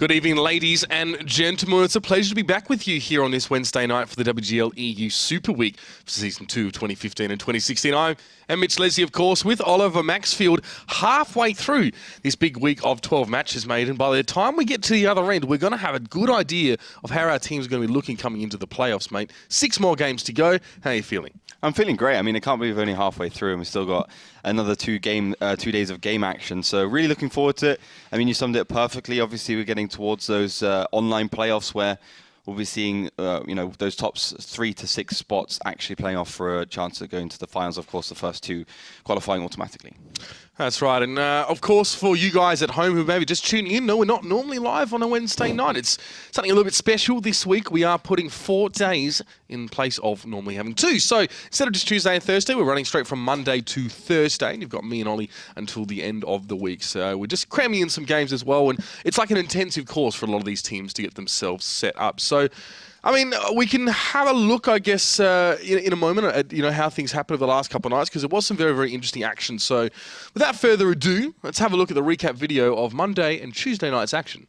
Good evening, ladies and gentlemen. It's a pleasure to be back with you here on this Wednesday night for the WGLEU Super Week for Season 2 of 2015 and 2016. I am Mitch Leslie, of course, with Oliver Maxfield halfway through this big week of 12 matches made. And by the time we get to the other end, we're going to have a good idea of how our team's going to be looking coming into the playoffs, mate. 6 more games to go. How are you feeling? I'm feeling great. I mean, I can't believe we're only halfway through and we've still got another 2 days of game action. So really looking forward to it. I mean, you summed it perfectly. Obviously, we're getting towards those online playoffs where we'll be seeing, those top 3 to 6 spots actually playing off for a chance of going to the finals. Of course, the first 2 qualifying automatically. That's right. And, of course, for you guys at home who maybe just tuning in, no, we're not normally live on a Wednesday night. It's something a little bit special this week. We are putting 4 days in place of normally having 2. So instead of just Tuesday and Thursday, we're running straight from Monday to Thursday. And you've got me and Ollie until the end of the week. So we're just cramming in some games as well. And it's like an intensive course for a lot of these teams to get themselves set up. So, I mean, we can have a look, I guess, in a moment at how things happened over the last couple of nights, because it was some very, very interesting action. So without further ado, let's have a look at the recap video of Monday and Tuesday night's action.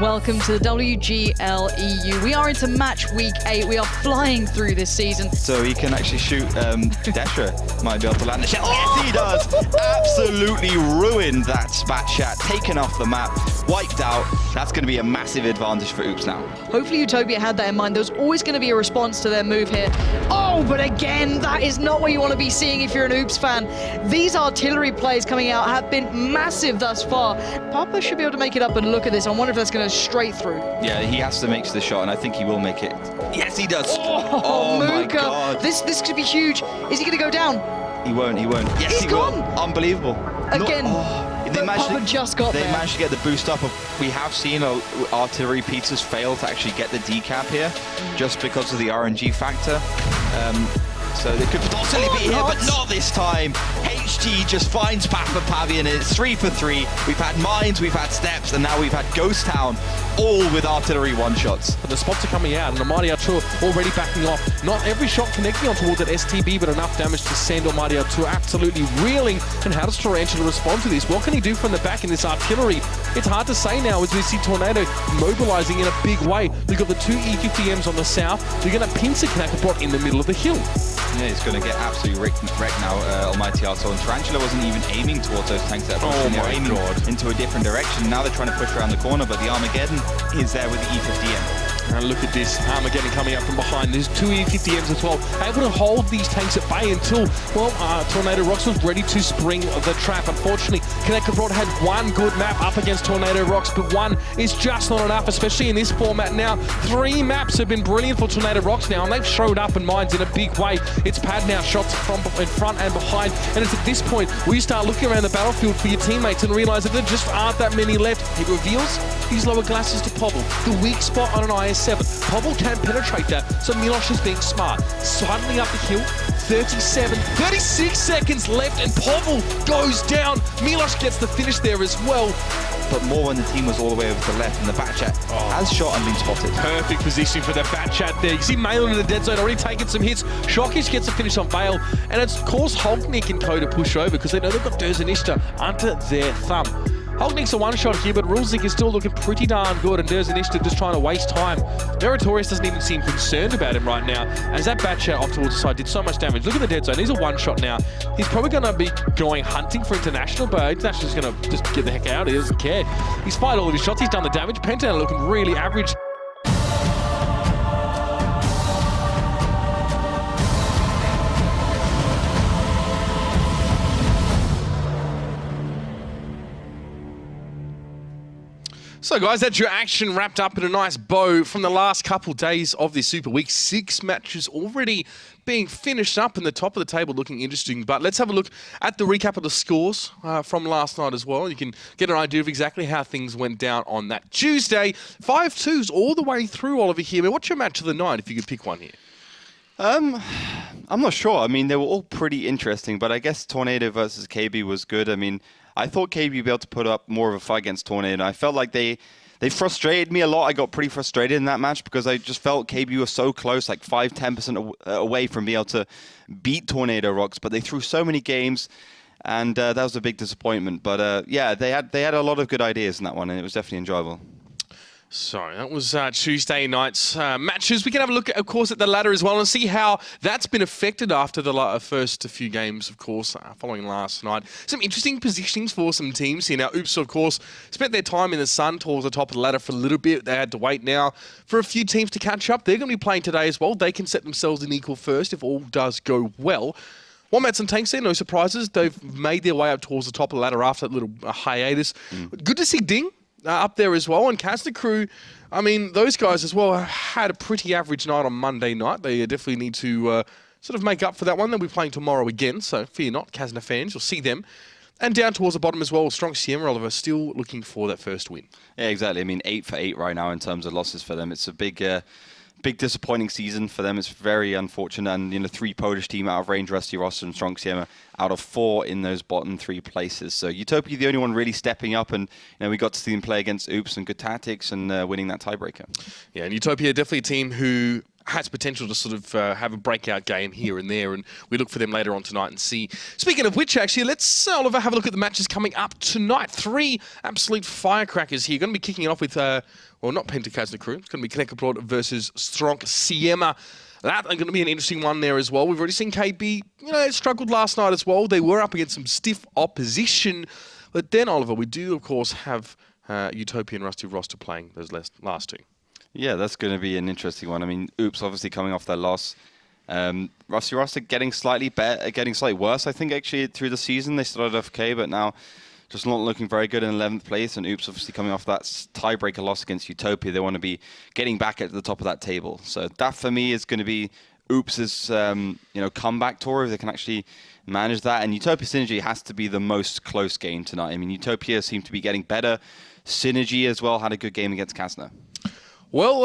Welcome to the WGLEU. We are into match week 8. We are flying through this season. So he can actually shoot. Desha might be able to land the shot. Yes, he does. Absolutely ruined that spat shot. Taken off the map. Wiped out. That's going to be a massive advantage for Oops now. Hopefully Utopia had that in mind. There's always going to be a response to their move here. Oh, but again, that is not what you want to be seeing if you're an Oops fan. These artillery plays coming out have been massive thus far. Papa should be able to make it up, and look at this. I wonder if that's going to straight through. Yeah, he has to make the shot, and I think he will make it. Yes, he does. Oh my Muka. God. This could be huge. Is he going to go down? He won't. Yes, He's he gone. will. Unbelievable. Again. They Papa just got there. They managed to get the boost up. We have seen artillery pizzas fail to actually get the decap here, just because of the RNG factor. So they could potentially be here, but not this time. HG just finds Papa Pavi, and it's 3 for 3. We've had Mines, we've had Steps, and now we've had Ghost Town, all with artillery one-shots. But the spots are coming out, and Almighty Artur already backing off. Not every shot connecting on towards that STB, but enough damage to send Almighty Artur absolutely reeling. And how does Tarantula respond to this? What can he do from the back in this artillery? It's hard to say now as we see Tornado mobilizing in a big way. We've got the 2 E50Ms on the south. We're going to pincer Knackebrod in the middle of the hill. Yeah, he's going to get absolutely wrecked now, Almighty Artur. And Tarantula wasn't even aiming towards those tanks that were pushing. They were aiming into a different direction. Now they're trying to push around the corner, but the Armageddon is there with the E50M. And look at this, Armageddon coming up from behind. There's 2 E50Ms as well, able to hold these tanks at bay until, Tornado Rocks was ready to spring the trap. Unfortunately, Knackebrod had 1 good map up against Tornado Rocks, but 1 is just not enough, especially in this format now. 3 maps have been brilliant for Tornado Rocks now, and they've showed up in Mines in a big way. It's Pad now, shots from in front and behind, and it's at this point where you start looking around the battlefield for your teammates and realize that there just aren't that many left. He reveals these lower glasses to Pobble, the weak spot on an IS-7. Pobble can't penetrate that, so Milosh is being smart. Sidling up the hill, 36 seconds left, and Pobble goes down. Milosh gets the finish there as well. But more when the team was all the way over to the left, and the Batchat has shot and been spotted. Perfect position for the Batchat there. You see Mail in the dead zone, already taking some hits. Shockish gets a finish on Vale, and it's caused Holknick and Co to push over because they know they've got Derzanishta under their thumb. Holknick's a one-shot here, but Rulzik is still looking pretty darn good, and Derzanishta just trying to waste time. Meritorious doesn't even seem concerned about him right now, as that Batchat off towards the side did so much damage. Look at the dead zone. He's a one-shot now. He's probably going to be going hunting for International, but International's going to just get the heck out. He doesn't care. He's fired all of his shots. He's done the damage. Pentana looking really average. So guys, that's your action wrapped up in a nice bow from the last couple days of this Super Week. 6 matches already being finished up in the top of the table, looking interesting. But let's have a look at the recap of the scores from last night as well. You can get an idea of exactly how things went down on that Tuesday. 5-2s all the way through, Oliver here. What's your match of the night if you could pick one here? I'm not sure. I mean, they were all pretty interesting, but I guess Tornado versus KB was good. I mean, I thought KB would be able to put up more of a fight against Tornado. I felt like they they frustrated me a lot. I got pretty frustrated in that match because I just felt KB was so close, like 5-10% away from being able to beat Tornado Rocks, but they threw so many games, and that was a big disappointment. But yeah, they had a lot of good ideas in that one, and it was definitely enjoyable. Sorry, that was Tuesday night's matches. We can have a look, of course, at the ladder as well and see how that's been affected after the first few games, of course, following last night. Some interesting positionings for some teams here. Now, Oops, of course, spent their time in the sun towards the top of the ladder for a little bit. They had to wait now for a few teams to catch up. They're going to be playing today as well. They can set themselves in equal first if all does go well. Wombats and Tanks there, no surprises. They've made their way up towards the top of the ladder after that little hiatus. Good to see Ding up there as well. And Castor Crew, I mean, those guys as well had a pretty average night on Monday night. They definitely need to sort of make up for that one. They'll be playing tomorrow again, so fear not, Castor fans. You'll see them. And down towards the bottom as well, Stronk, Siema, Oliver, still looking for that first win. Yeah, exactly. I mean, 8 for 8 right now in terms of losses for them. It's a big disappointing season for them. It's very unfortunate. And, 3 Polish team out of range, Rusty Roster and Stronk Siema out of 4 in those bottom 3 places. So Utopia, the only one really stepping up, and we got to see them play against Oops and good tactics and winning that tiebreaker. Yeah, and Utopia definitely a team who has potential to sort of have a breakout game here and there, and we look for them later on tonight and see. Speaking of which, actually, let's, Oliver, have a look at the matches coming up tonight. 3 absolute firecrackers here. Going to be kicking it off with, well, not Pentacasner Crew. It's going to be Knackebrod versus Stronk Siema. That's going to be an interesting one there as well. We've already seen KB, struggled last night as well. They were up against some stiff opposition. But then, Oliver, we do, of course, have Utopia and Rusty Roster playing those last 2. Yeah, that's going to be an interesting one. I mean, Oops obviously coming off their loss. Rusty Roster getting slightly better, getting slightly worse, I think, actually, through the season. They started off okay, but now just not looking very good in 11th place. And Oops obviously coming off that tiebreaker loss against Utopia. They want to be getting back at the top of that table. So that, for me, is going to be Oops' comeback tour, if they can actually manage that. And Utopia Synergy has to be the most close game tonight. I mean, Utopia seemed to be getting better. Synergy as well had a good game against Kasner. Well,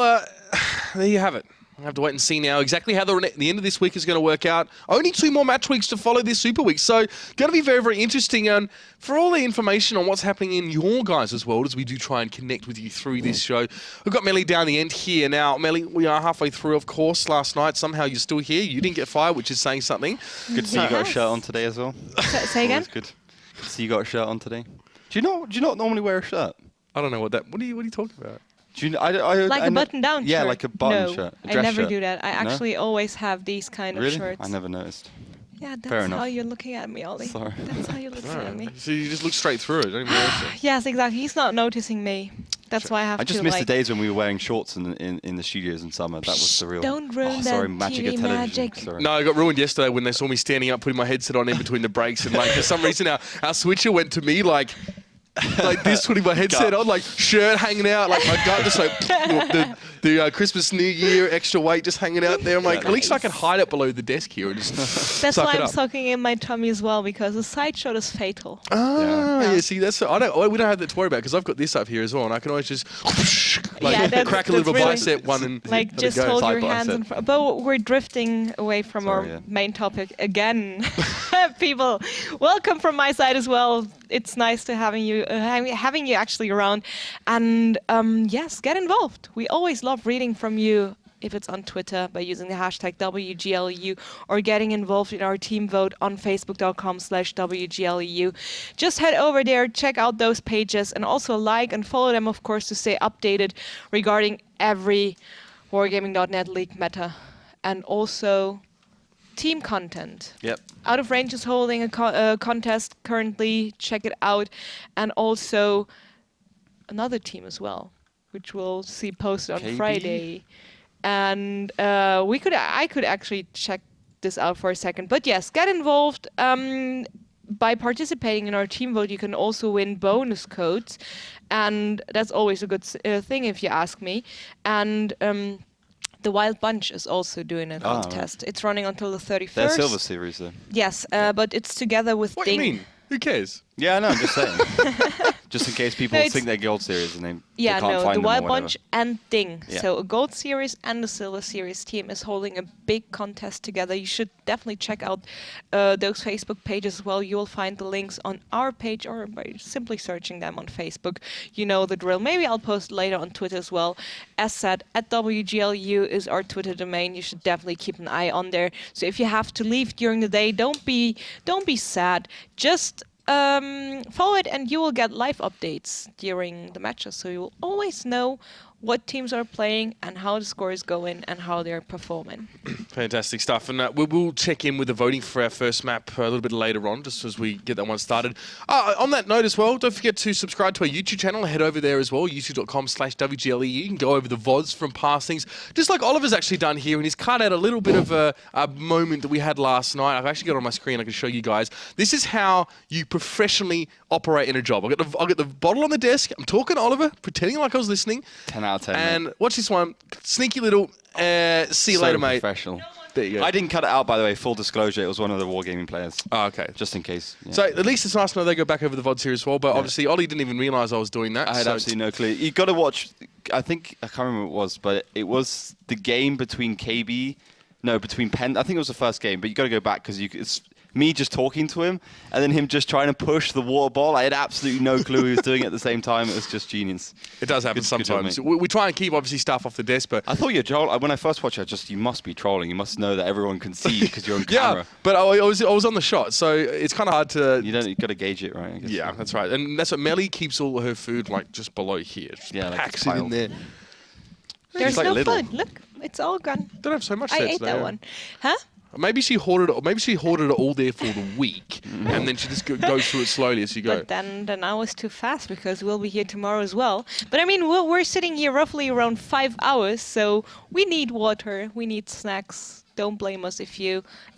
there you have it. We'll have to wait and see now exactly how the end of this week is going to work out. Only 2 more match weeks to follow this Super Week, so going to be very, very interesting. And for all the information on what's happening in your guys' world, as we do try and connect with you through this show, we've got Melly down the end here. Now, Melly, we are halfway through, of course. Last night, somehow you're still here. You didn't get fired, which is saying something. Good to see you got a shirt on today as well. Say again? Good to see you got a shirt on today. Do you not normally wear a shirt? I don't know what are you talking about? Like a button-down shirt. Yeah, like a button shirt. No, I never do that. I actually always have these kind of shirts. I never noticed. Yeah, that's how you're looking at me, Ollie. Sorry. That's how you're looking at me. So you just look straight through it, don't even notice it. Yes, exactly. He's not noticing me. That's why I have to. I just missed the days when we were wearing shorts in the studios in summer. That was the real. Don't ruin that TV magic. Sorry. No, I got ruined yesterday when they saw me standing up, putting my headset on in between the breaks, and for some reason our switcher went to me like this, putting my headset on, shirt hanging out, my gut just the Christmas New Year extra weight just hanging out there. I'm like, at least I can hide it below the desk here and just That's suck why it I'm up. sucking in my tummy as well, because the side shot is fatal. Yeah. See, we don't have that to worry about, because I've got this up here as well, and I can always just crack a little really bicep one and just hold your hands in front. But we're drifting away from our main topic again. People, welcome from my side as well. It's nice to having you actually around, and yes, get involved. We always love reading from you. If it's on Twitter by using the hashtag WGLEU, or getting involved in our team vote on Facebook.com/WGLEU. Just head over there, check out those pages, and also like and follow them, of course, to stay updated regarding every Wargaming.net League meta, and also team content. Yep. Out of Range is holding a contest currently. Check it out, and also another team as well, which we'll see posted on Friday. And I could actually check this out for a second. But yes, get involved. By participating in our team vote, you can also win bonus codes, and that's always a good thing if you ask me. And the Wild Bunch is also doing a contest. It's running until the 31st. They're Silver Series, though. Yes, but it's together with What Ding. do you mean? Who cares? Yeah, no, I'm just saying. Just in case people think they're Gold Series and they can't find them the Wild or Bunch and Ding. Yeah. So a Gold Series and a Silver Series team is holding a big contest together. You should definitely check out those Facebook pages as well. You will find the links on our page or by simply searching them on Facebook. You know the drill. Maybe I'll post later on Twitter as well. As said, at WGLEU is our Twitter domain. You should definitely keep an eye on there. So if you have to leave during the day, don't be sad. Just follow it and you will get live updates during the matches, so you will always know what teams are playing and how the score is going and how they're performing. Fantastic stuff. And we will check in with the voting for our first map a little bit later on, just as we get that one started. On that note as well, don't forget to subscribe to our YouTube channel. Head over there as well, youtube.com/WGLEU. You can go over the VODs from past things, just like Oliver's actually done here. And he's cut out a little bit of a moment that we had last night. I've actually got it on my screen. I can show you guys. This is how you professionally operate in a job. I'll get the bottle on the desk. I'm talking to Oliver, pretending like I was listening. 10 out of 10. And mate. watch this one. Sneaky little, see you later, mate. Professional. There you go. I didn't cut it out, by the way. Full disclosure, it was one of the Wargaming players. Oh, okay. Just in case. Yeah. So at least it's nice to know they go back over the VODs here as well. But obviously, Ollie didn't even realise I was doing that. I had absolutely no clue. You got to watch. I can't remember what it was, but it was the game between between Penn. I think it was the first game, but you got to go back because it's me just talking to him and then him just trying to push the water ball. I had absolutely no clue he was doing it at the same time. It was just genius. It does happen sometimes. Good job, we try and keep obviously stuff off the desk, but I thought you're trolling. When I first watched it, you must be trolling. You must know that everyone can see you because you're on camera. Yeah, but I was on the shot, so it's kind of hard to. You got to gauge it, right? I guess. Yeah, that's right, and that's what Melly keeps all her food like just below here. Just packs it in there. There's like no little. food. Look, it's all gone. Don't have so much. I there ate today. that one. Huh? Maybe she hoarded it all there for the week, and then she just goes through it slowly as you go. But then I was too fast because we'll be here tomorrow as well. But I mean, we're sitting here roughly around 5 hours, so we need water, we need snacks. Don't blame us if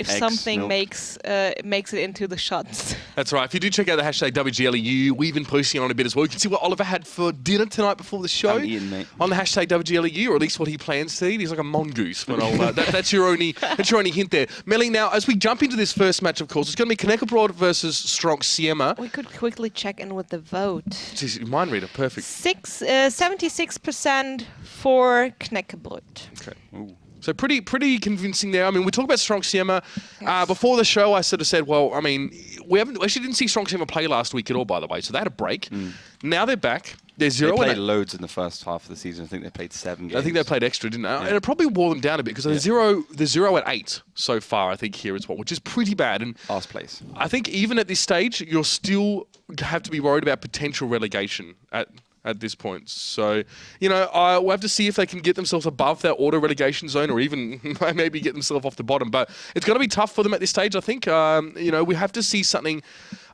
something makes it into the shots. That's right. If you do check out the hashtag WGLEU, we've been posting on a bit as well. You can see what Oliver had for dinner tonight before the show. I'm eating, mate. On the hashtag WGLEU, or at least what he plans to eat. He's like a mongoose. That's your only hint there. Melly, now as we jump into this first match, of course, it's going to be Knackebrod versus Stronk Siema. We could quickly check in with the vote. Jeez, mind reader, perfect. 76% for Knackebrod. Okay. Ooh. So pretty convincing there. I mean, we talked about Stronk Siema. Yes. Before the show, I sort of said, well, I mean, we actually didn't see Stronk Siema play last week at all, by the way. So they had a break. Now they're back. They're 0-8. They played loads in the first half of the season. I think they played 7 games. I think they played extra, didn't they? Yeah. And it probably wore them down a bit because they're 0-8 so far, I think, here as well, which is pretty bad. And last place. I think even at this stage, you'll still have to be worried about potential relegation at this point. So, we'll have to see if they can get themselves above that auto relegation zone or even maybe get themselves off the bottom. But it's going to be tough for them at this stage, I think. We have to see something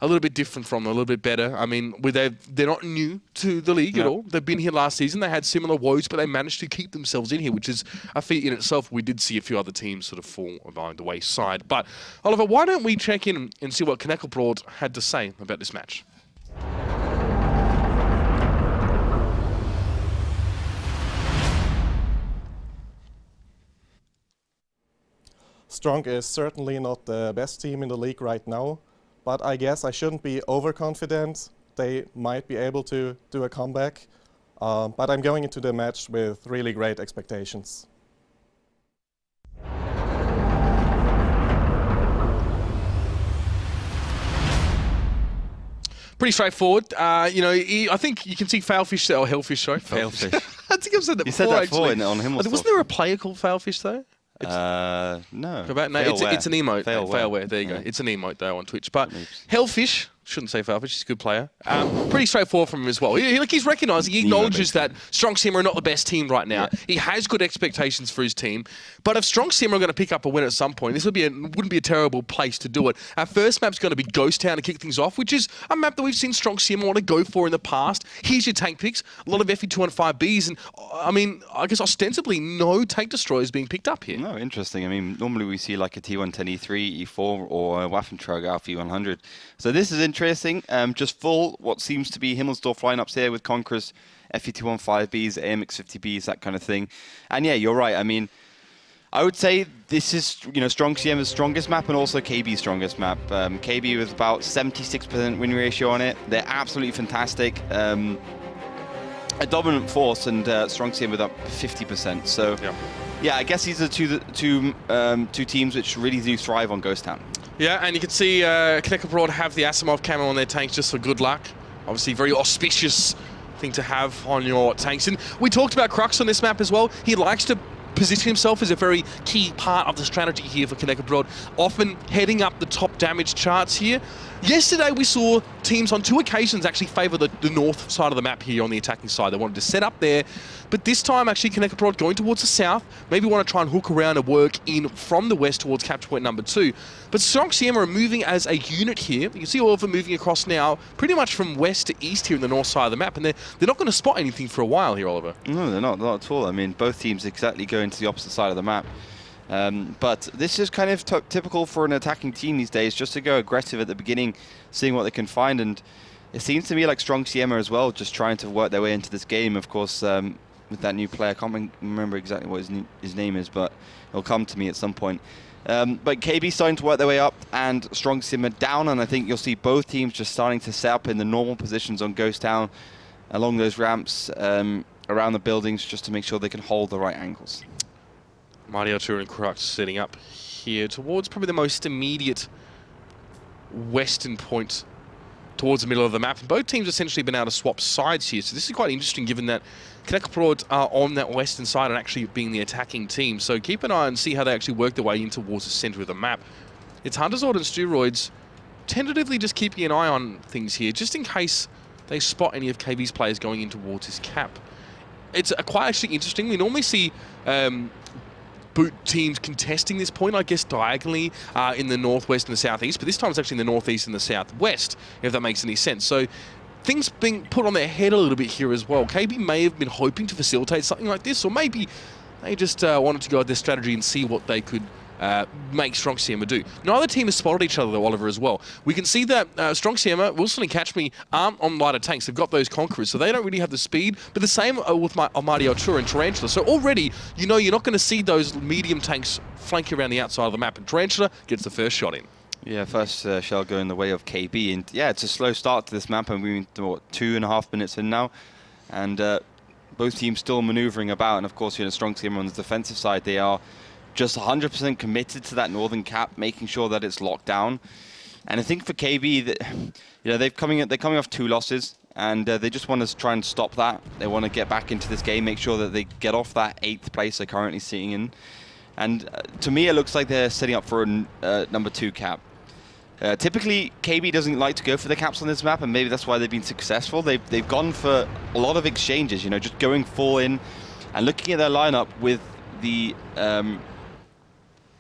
a little bit different from them, a little bit better. I mean, they're not new to the league at all. They've been here last season. They had similar woes, but they managed to keep themselves in here, which is a feat in itself. We did see a few other teams sort of fall by the wayside. But, Oliver, why don't we check in and see what Knackebrod had to say about this match? Stronk is certainly not the best team in the league right now, but I guess I shouldn't be overconfident. They might be able to do a comeback, but I'm going into the match with really great expectations. Pretty straightforward. I think you can see Failfish or Hellfish, sorry. Failfish. I think I've said that You before, said that actually. before on Himmelsdorf. Wasn't there a player called Failfish, though? No. It's an emote. Failware. There you go. Yeah. It's an emote, though, on Twitch. But Oops. Hellfish, shouldn't say Failfish, he's a good player. Pretty straightforward from him as well. He's recognising, he acknowledges that Stronk Siema are not the best team right now. Yeah. He has good expectations for his team. But if Stronk Siema are going to pick up a win at some point, this wouldn't be a terrible place to do it. Our first map's going to be Ghost Town to kick things off, which is a map that we've seen Stronk Siema want to go for in the past. Here's your tank picks, a lot of FE215Bs, and I guess ostensibly no tank destroyers being picked up here. No, interesting. I mean, normally we see like a T110 E3, E4, or a Waffentrug Alpha E100. So this is interesting. Just full what seems to be Himmelsdorf lineups here with Conquerors, FE215Bs, AMX50Bs, that kind of thing. And yeah, you're right. I mean, I would say this is, Stronk Siema's strongest map and also KB's strongest map. KB with about 76% win ratio on it. They're absolutely fantastic. A dominant force, and Stronk Siema with up 50%. So, yeah, I guess these are two teams which really do thrive on Ghost Town. Yeah, and you can see Knackebrod have the Asimov camo on their tanks just for good luck. Obviously, very auspicious thing to have on your tanks. And we talked about Crux on this map as well. He likes to position himself as a very key part of the strategy here for Knackebrod, often heading up the top damage charts here. Yesterday we saw teams on 2 occasions actually favour the north side of the map here on the attacking side. They wanted to set up there, but this time actually Knackebrod going towards the south, maybe want to try and hook around and work in from the west towards capture point number 2. But Stronk Siema are moving as a unit here. You can see all of them moving across now, pretty much from west to east here in the north side of the map, and they're not going to spot anything for a while here, Oliver. No, they're not at all. I mean, both teams exactly going to the opposite side of the map. But this is kind of typical for an attacking team these days, just to go aggressive at the beginning, seeing what they can find. And it seems to me like Stronk Siema as well, just trying to work their way into this game. Of course, with that new player, I can't remember exactly what his name is, but it'll come to me at some point. But KB starting to work their way up, and Stronk Siema down, and I think you'll see both teams just starting to set up in the normal positions on Ghost Town, along those ramps, around the buildings, just to make sure they can hold the right angles. Mighty Artur and Crux setting up here towards probably the most immediate western point towards the middle of the map. And both teams essentially been able to swap sides here. So this is quite interesting given that Knackebrod are on that western side and actually being the attacking team. So keep an eye and see how they actually work their way in towards the center of the map. It's Hunterzord and Steroids tentatively just keeping an eye on things here, just in case they spot any of KB's players going in towards his cap. It's quite actually interesting. We normally see boot teams contesting this point, I guess, diagonally in the northwest and the southeast, but this time it's actually in the northeast and the southwest, if that makes any sense. So things being put on their head a little bit here as well. KB may have been hoping to facilitate something like this, or maybe they just wanted to go at their strategy and see what they could make Stronk Siema do. Neither team has spotted each other though, Oliver, as well. We can see that Stronk Siema, Wilson and Catch Me aren't on lighter tanks. They've got those Conquerors, so they don't really have the speed, but the same with Mighty Artur and Tarantula. So already, you know, you're not going to see those medium tanks flanking around the outside of the map, and Tarantula gets the first shot in. Yeah, first shell going the way of KB, and yeah, it's a slow start to this map, and we're 2.5 minutes in now, and both teams still maneuvering about, and of course, Stronk Siema on the defensive side, they are just 100% committed to that northern cap, making sure that it's locked down. And I think for KB, that they're coming off 2 losses, and they just want to try and stop that. They want to get back into this game, make sure that they get off that 8th place they're currently sitting in. And to me, it looks like they're setting up for a number 2 cap. Typically, KB doesn't like to go for the caps on this map, and maybe that's why they've been successful. They've gone for a lot of exchanges, just going full in and looking at their lineup with the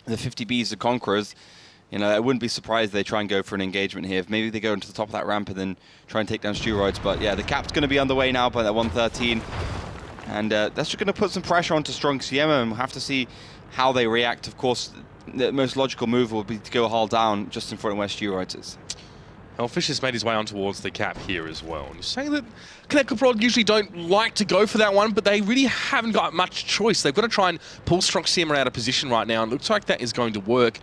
50Bs, the Conquerors. I wouldn't be surprised if they try and go for an engagement here. If maybe they go into the top of that ramp and then try and take down Steroids. But yeah, the cap's going to be underway now by that 113. And that's just going to put some pressure onto Stronk Siema, and we'll have to see how they react. Of course, the most logical move will be to go hull down just in front of where Steroids is. Hellfish has made his way on towards the cap here as well. And you're saying that Knackebrod usually don't like to go for that one, but they really haven't got much choice. They've got to try and pull Stronk Siema out of position right now, and it looks like that is going to work.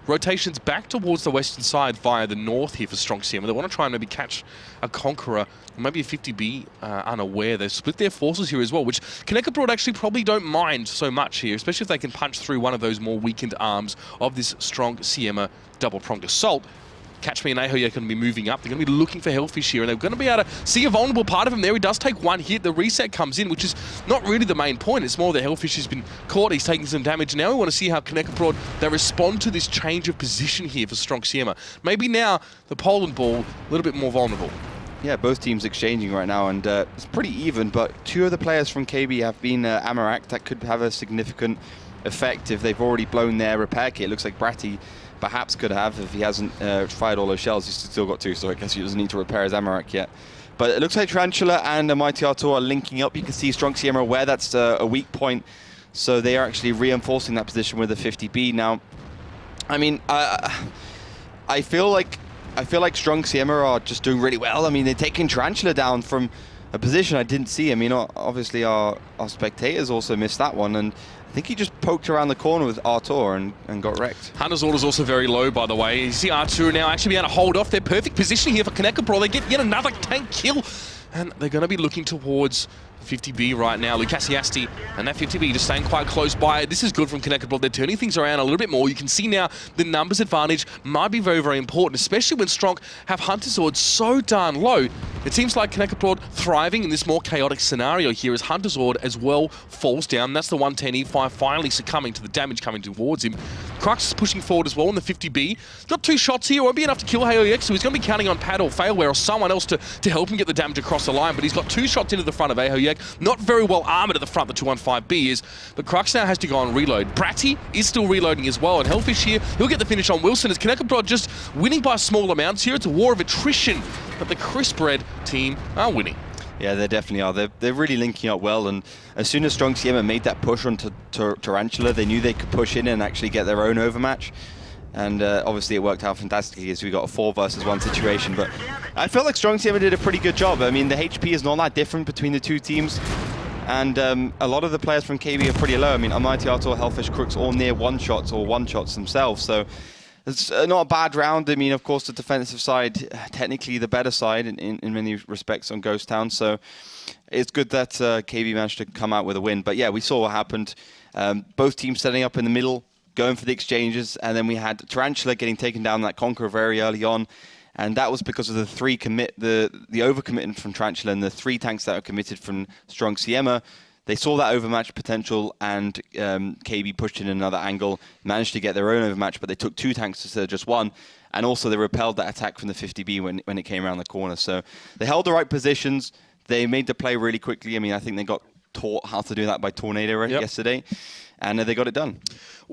Rotations back towards the western side via the north here for Stronk Siema. They want to try and maybe catch a Conqueror, or maybe a 50B unaware. They've split their forces here as well, which Knackebrod actually probably don't mind so much here, especially if they can punch through one of those more weakened arms of this Stronk Siema double-pronged assault. Catch Me and Aho are going to be moving up. They're going to be looking for Hellfish here, and they're going to be able to see a vulnerable part of him there. He does take 1 hit. The reset comes in, which is not really the main point. It's more the Hellfish has been caught. He's taking some damage. Now we want to see how Knackebrod, they respond to this change of position here for Stronk Siema. Maybe now the Poland ball a little bit more vulnerable. Yeah, both teams exchanging right now, and it's pretty even, but 2 of the players from KB have been Amarak. That could have a significant effect if they've already blown their repair kit. It looks like Bratty perhaps could have, if he hasn't fired all those shells. He's still got 2, so I guess he doesn't need to repair his Amarak yet. But it looks like Tarantula and Mighty Artur are linking up. You can see Stronk Siema aware that's a weak point, so they are actually reinforcing that position with a 50B. Now, I mean, I feel like Stronk Siema are just doing really well. I mean, they're taking Tarantula down from a position I didn't see. I mean, obviously our spectators also missed that one, and I think he just poked around the corner with Artur and got wrecked. Hunter's order's also very low, by the way. You see Artur now actually being able to hold off. Their perfect position here for Knackebrod. They get yet another tank kill, and they're going to be looking towards 50B right now. Lucasiasti and that 50B just staying quite close by. This is good from Knackebrod. They're turning things around a little bit more. You can see now the numbers advantage might be very, very important, especially when Stronk have Hunter's Sword so darn low. It seems like Knackebrod thriving in this more chaotic scenario here as Hunter's Sword as well falls down. That's the 110E5 finally succumbing to the damage coming towards him. Crux is pushing forward as well in the 50B. Got 2 shots here. Won't be enough to kill HOEX, so he's going to be counting on Pad or Failware or someone else to help him get the damage across the line, but he's got 2 shots into the front of HOEX. Not very well armored at the front, the 215B is, but Crux now has to go and reload. Bratty is still reloading as well, and Hellfish here, he'll get the finish on Wilson as Knackebrod just winning by small amounts here. It's a war of attrition, but the Crispbread team are winning. Yeah, they definitely are. They're really linking up well, and as soon as Strong Siema made that push onto Tarantula, they knew they could push in and actually get their own overmatch. And obviously it worked out fantastically as we got a 4 versus 1 situation. But I felt like Strong Siema did a pretty good job. I mean, the HP is not that different between the two teams. And a lot of the players from KB are pretty low. I mean, Almighty Artur, Hellfish, Crooks all near one-shots or one-shots themselves. So it's not a bad round. I mean, of course, the defensive side, technically the better side in many respects on Ghost Town. So it's good that KB managed to come out with a win. But yeah, we saw what happened. Both teams setting up in the middle, going for the exchanges, and then we had Tarantula getting taken down that Conqueror very early on, and that was because of the overcommitment from Tarantula and the 3 tanks that were committed from Strong Siema. They saw that overmatch potential, and KB pushed in another angle, managed to get their own overmatch, but they took 2 tanks instead of just 1, and also they repelled that attack from the 50B when it came around the corner. So they held the right positions, they made the play really quickly. I mean, I think they got taught how to do that by Tornado yesterday, and they got it done.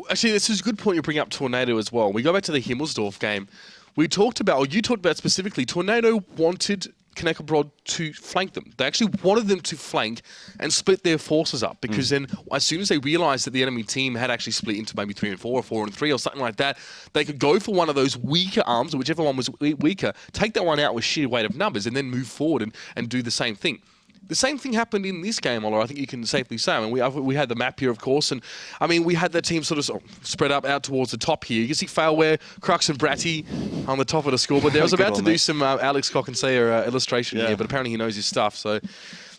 Actually, this is a good point you bring up Tornado as well. We go back to the Himmelsdorf game. We talked about, or you talked about specifically, Tornado wanted Knackebrod to flank them. They actually wanted them to flank and split their forces up, because then as soon as they realized that the enemy team had actually split into maybe 3 and 4 or 4 and 3 or something like that, they could go for one of those weaker arms, whichever one was weaker, take that one out with sheer weight of numbers and then move forward and do the same thing. The same thing happened in this game, Ola, I think you can safely say. I mean, we had the map here, of course, and I mean, we had the team sort of spread up out towards the top here. You can see Failware, Crux and Bratty on the top of the scoreboard. There was about to do some Alex Cockensay illustration here, but apparently he knows his stuff. So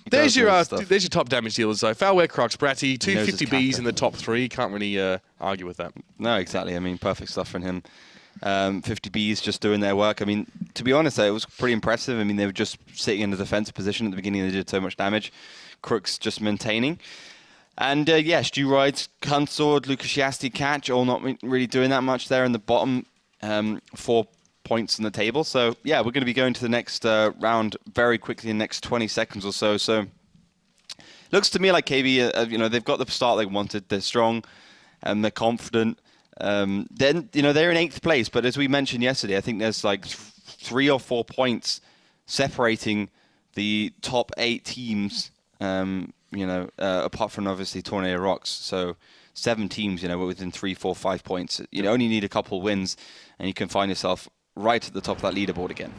there's your top damage dealers, though. Failware, Crux, Bratty, 2 50Bs in the top 3. Can't really argue with that. No, exactly. I mean, perfect stuff from him. 50Bs just doing their work. I mean, to be honest, it was pretty impressive. I mean, they were just sitting in the defensive position at the beginning. They did so much damage. Crooks just maintaining. And yeah, Stu Rides, Hunsword, Lucasiasti, Catch, all not really doing that much there in the bottom 4 points in the table. So yeah, we're going to be going to the next round very quickly in the next 20 seconds or so. So looks to me like KB, you know, they've got the start they wanted. They're strong and they're confident. Then, you know, they're in 8th place, but as we mentioned yesterday, I think there's like 3 or 4 points separating the top 8 teams, you know, apart from obviously Tornado Rocks. So 7 teams, you know, within 3, 4, 5 points. You only need a couple wins and you can find yourself right at the top of that leaderboard again.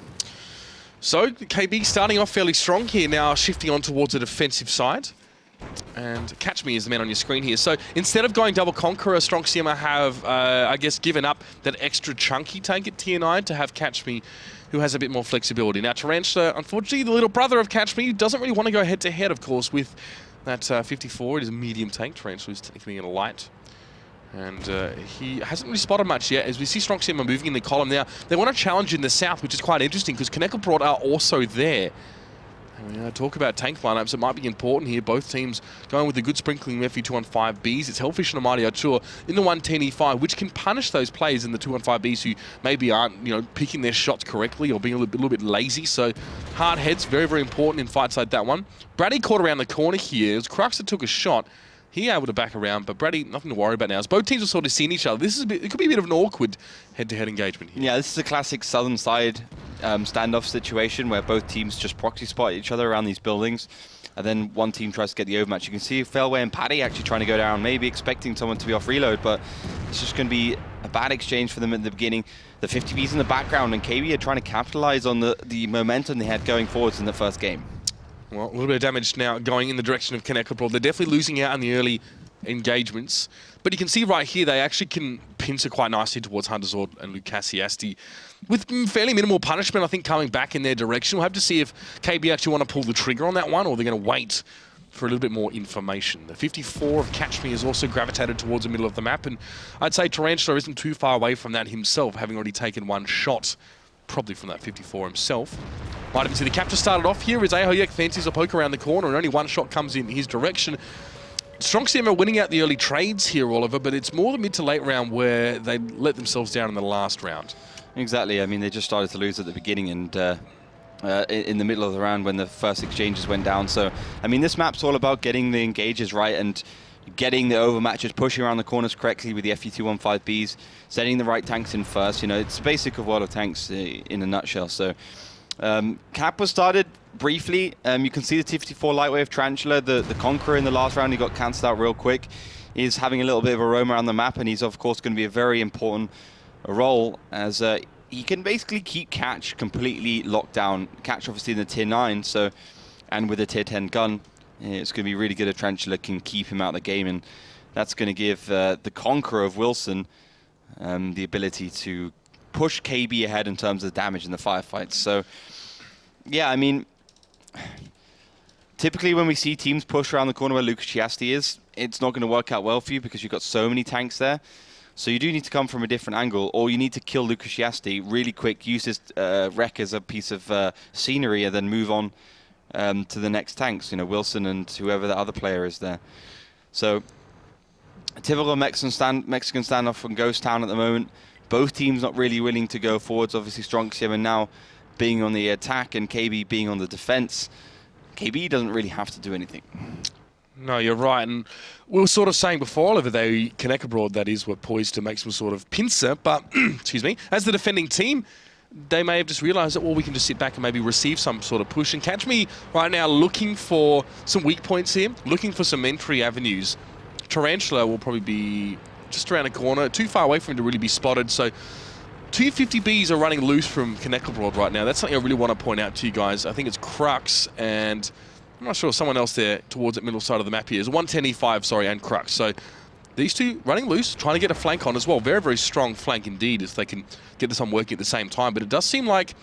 So KB starting off fairly strong here, now shifting on towards the defensive side. And Catch Me is the man on your screen here. So instead of going double Conqueror, Strong Siema have, I guess, given up that extra chunky tank at tier 9 to have Catch Me, who has a bit more flexibility. Now, Tarantula, unfortunately, the little brother of Catch Me, doesn't really want to go head-to-head, of course, with that 54. It is a medium tank. Tarantula is technically in a light. And he hasn't really spotted much yet. As we see Strong Siema moving in the column now, they want to challenge in the south, which is quite interesting, because Knackebrod are also there. And talk about tank lineups, it might be important here. Both teams going with a good sprinkling of FE215Bs. It's Hellfish and Almighty Artur in the 110E5, which can punish those players in the 215Bs who maybe aren't, you know, picking their shots correctly or being a little bit lazy. So hard heads, very, very important in fights like that one. Brady caught around the corner here. It was Crux that took a shot. He able to back around, but Brady, nothing to worry about now. As both teams are sort of seeing each other, this is it could be a bit of an awkward head-to-head engagement here. Yeah, this is a classic southern side standoff situation where both teams just proxy spot each other around these buildings, and then one team tries to get the overmatch. You can see Failway and Paddy actually trying to go down, maybe expecting someone to be off reload, but it's just going to be a bad exchange for them at the beginning. The 50Bs in the background, and KB are trying to capitalize on the momentum they had going forwards in the first game. Well, a little bit of damage now going in the direction of Knackebrod. They're definitely losing out in the early engagements. But you can see right here, they actually can pincer quite nicely towards Hunterzord and Lucasiasti with fairly minimal punishment, I think, coming back in their direction. We'll have to see if KB actually want to pull the trigger on that one, or they're going to wait for a little bit more information. The 54 of Catch Me has also gravitated towards the middle of the map, and I'd say Tarantula isn't too far away from that himself, having already taken one shot, probably from that 54 himself. Might even see the capture started off here as Ahoyek fancies a poke around the corner, and only one shot comes in his direction. Stronk Siema winning out the early trades here, Oliver, but it's more the mid to late round where they let themselves down in the last round. Exactly. I mean, they just started to lose at the beginning and in the middle of the round when the first exchanges went down. So, I mean, this map's all about getting the engages right and getting the overmatches, pushing around the corners correctly with the FE215Bs, setting the right tanks in first. You know, it's the basic of World of Tanks in a nutshell. So, Cap was started briefly. You can see the T-54 lightweight of Tarantula, the Conqueror in the last round. He got cancelled out real quick. He's having a little bit of a roam around the map, and he's of course going to be a very important role as he can basically keep Catch completely locked down. Catch obviously in the tier 9, so, and with a tier 10 gun, it's going to be really good if Tarantula can keep him out of the game, and that's going to give the Conqueror of Wilson the ability to push KB ahead in terms of damage in the firefights. So, yeah, I mean, typically when we see teams push around the corner where Lucasiasti is, it's not going to work out well for you because you've got so many tanks there. So you do need to come from a different angle, or you need to kill Lucasiasti really quick, use his wreck as a piece of scenery, and then move on to the next tanks, you know, Wilson and whoever the other player is there. So, a typical Mexican standoff from Ghost Town at the moment. Both teams not really willing to go forwards. Obviously, Stronk Siema now being on the attack and KB being on the defense. KB doesn't really have to do anything. No, you're right. And we were sort of saying before, Oliver, they Knackebrod, that is, were poised to make some sort of pincer. But, excuse me, as the defending team, they may have just realised that, well, we can just sit back and maybe receive some sort of push. And Catch Me right now looking for some weak points here, looking for some entry avenues. Tarantula will probably be just around the corner, too far away for him to really be spotted. So 250Bs are running loose from Knackebrod right now. That's something I really want to point out to you guys. I think it's Crux and I'm not sure, someone else there towards the middle side of the map here. It's 110E5, sorry, and Crux. So these two running loose, trying to get a flank on as well. Very, very strong flank indeed if they can get this on working at the same time. But it does seem like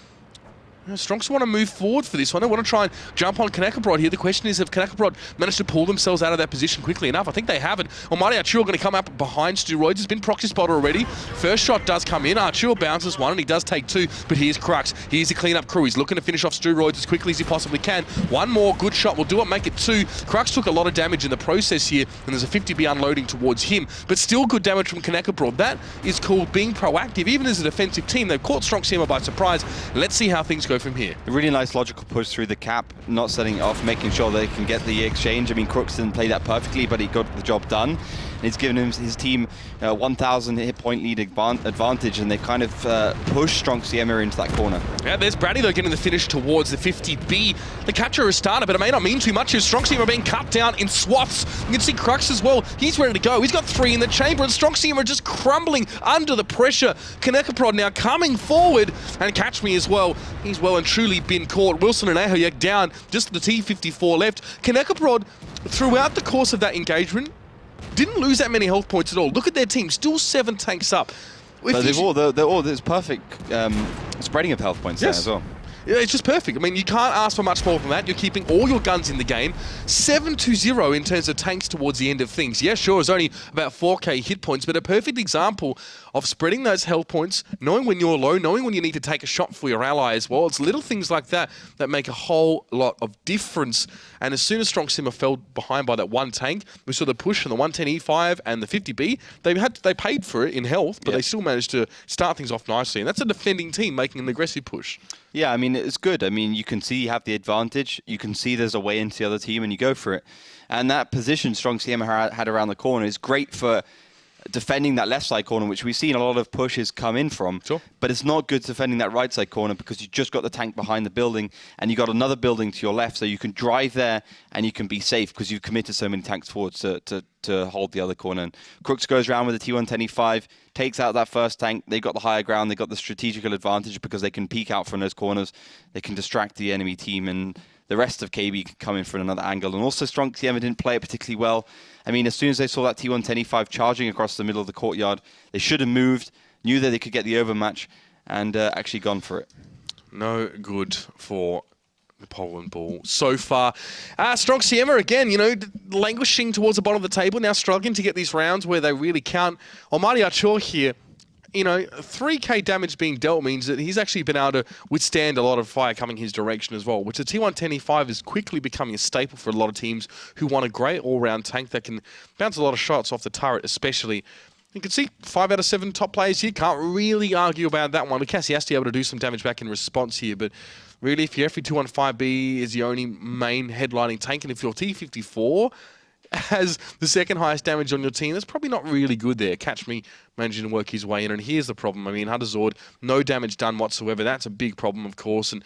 Stronks want to move forward for this one. They want to try and jump on Knackebrod here. The question is if Knackebrod managed to pull themselves out of that position quickly enough. I think they haven't. Almighty Arturo going to come up behind Steroids. Has been proxy spotted already. First shot does come in. Arturo bounces one and he does take two. But here's Crux. Here's the cleanup crew. He's looking to finish off Steroids as quickly as he possibly can. One more good shot will do it, make it two. Crux took a lot of damage in the process here, and there's a 50B unloading towards him. But still good damage from Knackebrod. That is called being proactive. Even as a defensive team, they've caught Stronk Siema by surprise. Let's see how things go from here. A really nice logical push through the cap, not setting it off, making sure they can get the exchange. I mean, Crooks didn't play that perfectly, but he got the job done. And he's given his team 1,000 hit point lead advantage, and they kind of pushed Stronk Siema into that corner. Yeah, there's Brady though getting the finish towards the 50B. The capture has started, but it may not mean too much. As Stronk Siema being cut down in swaths. You can see Crux as well. He's ready to go. He's got three in the chamber, and Stronk Siema just crumbling under the pressure. Knackebrod now coming forward, and Catch Me as well. He's well and truly been caught. Wilson and Ahoyek down, just the T-54 left. Knackebrod, throughout the course of that engagement, didn't lose that many health points at all. Look at their team, still 7 tanks up. But they're all there's perfect spreading of health points there as well. Yeah, it's just perfect. I mean, you can't ask for much more than that. You're keeping all your guns in the game. 7-0 in terms of tanks towards the end of things. Yeah, sure, it's only about 4k hit points, but a perfect example of spreading those health points, knowing when you're low, knowing when you need to take a shot for your ally as well. It's little things like that that make a whole lot of difference. And as soon as Stronk Siema fell behind by that one tank, we saw the push from the 110E5 and the 50B. They paid for it in health, but they still managed to start things off nicely. And that's a defending team making an aggressive push. Yeah, I mean, it's good. I mean, you can see you have the advantage. You can see there's a way into the other team, and you go for it. And that position Stronk Siema had around the corner is great for defending that left side corner, which we've seen a lot of pushes come in from. Sure. But it's not good defending that right side corner because you just got the tank behind the building, and you got another building to your left, so you can drive there and you can be safe because you've committed so many tanks forwards to hold the other corner. And Crooks goes around with the T110E5, takes out that first tank. They got the higher ground. They got the strategical advantage because they can peek out from those corners. They can distract the enemy team, and the rest of KB could come in from another angle. And also Stronk Siema didn't play it particularly well. I mean, as soon as they saw that T110E5 charging across the middle of the courtyard, they should have moved, knew that they could get the overmatch, and actually gone for it. No good for the Poland ball so far. Stronk Siema again, you know, languishing towards the bottom of the table, now struggling to get these rounds where they really count. Omari Archer here, you know, 3k damage being dealt means that he's actually been able to withstand a lot of fire coming his direction as well, which the T110E5 is quickly becoming a staple for a lot of teams who want a great all-round tank that can bounce a lot of shots off the turret especially. You can see 5 out of 7 top players here. Can't really argue about that one. Cassie has to be able to do some damage back in response here, but really if your FE215B is the only main headlining tank, and if your T54 has the second highest damage on your team, that's probably not really good there. Catch Me managing to work his way in, and here's the problem. I mean, Hunter Zord, no damage done whatsoever. That's a big problem, of course, and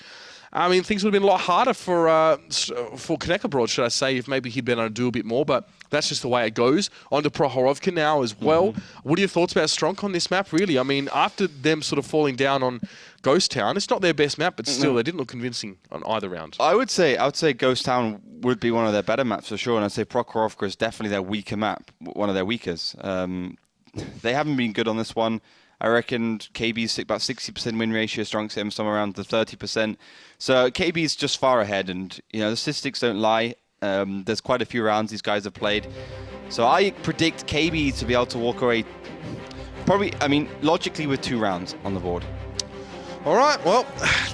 I mean, things would have been a lot harder for Knackebrod, should I say, if maybe he'd been able to do a bit more, but that's just the way it goes. On to Prohorovka now as well. What are your thoughts about Stronk on this map, really? I mean, after them sort of falling down on Ghost Town, it's not their best map, but still, they didn't look convincing on either round. I would say Ghost Town would be one of their better maps for sure, and I'd say Prohorovka is definitely their weaker map, one of their weakest. They haven't been good on this one. I reckon KB's about 60% win ratio, Stronk Siema somewhere around the 30%. So KB's just far ahead, and you know the statistics don't lie. There's quite a few rounds these guys have played. So I predict KB to be able to walk away, probably, I mean, logically with 2 rounds on the board. All right, well,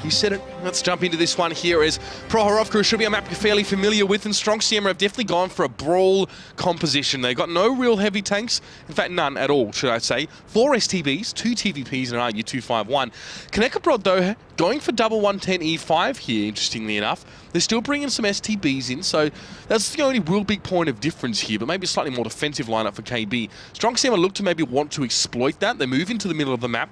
you said it. Let's jump into this one here as Prohorovka should be a map you're fairly familiar with, and Stronk Siema have definitely gone for a brawl composition. They've got no real heavy tanks, in fact none at all, should I say. 4 STBs, 2 TVPs and an RU-251. Knackebrod though, going for double 110E5 here, interestingly enough. They're still bringing some STBs in, so that's the only real big point of difference here, but maybe a slightly more defensive lineup for KB. Stronk Siema look to maybe want to exploit that. They move into the middle of the map,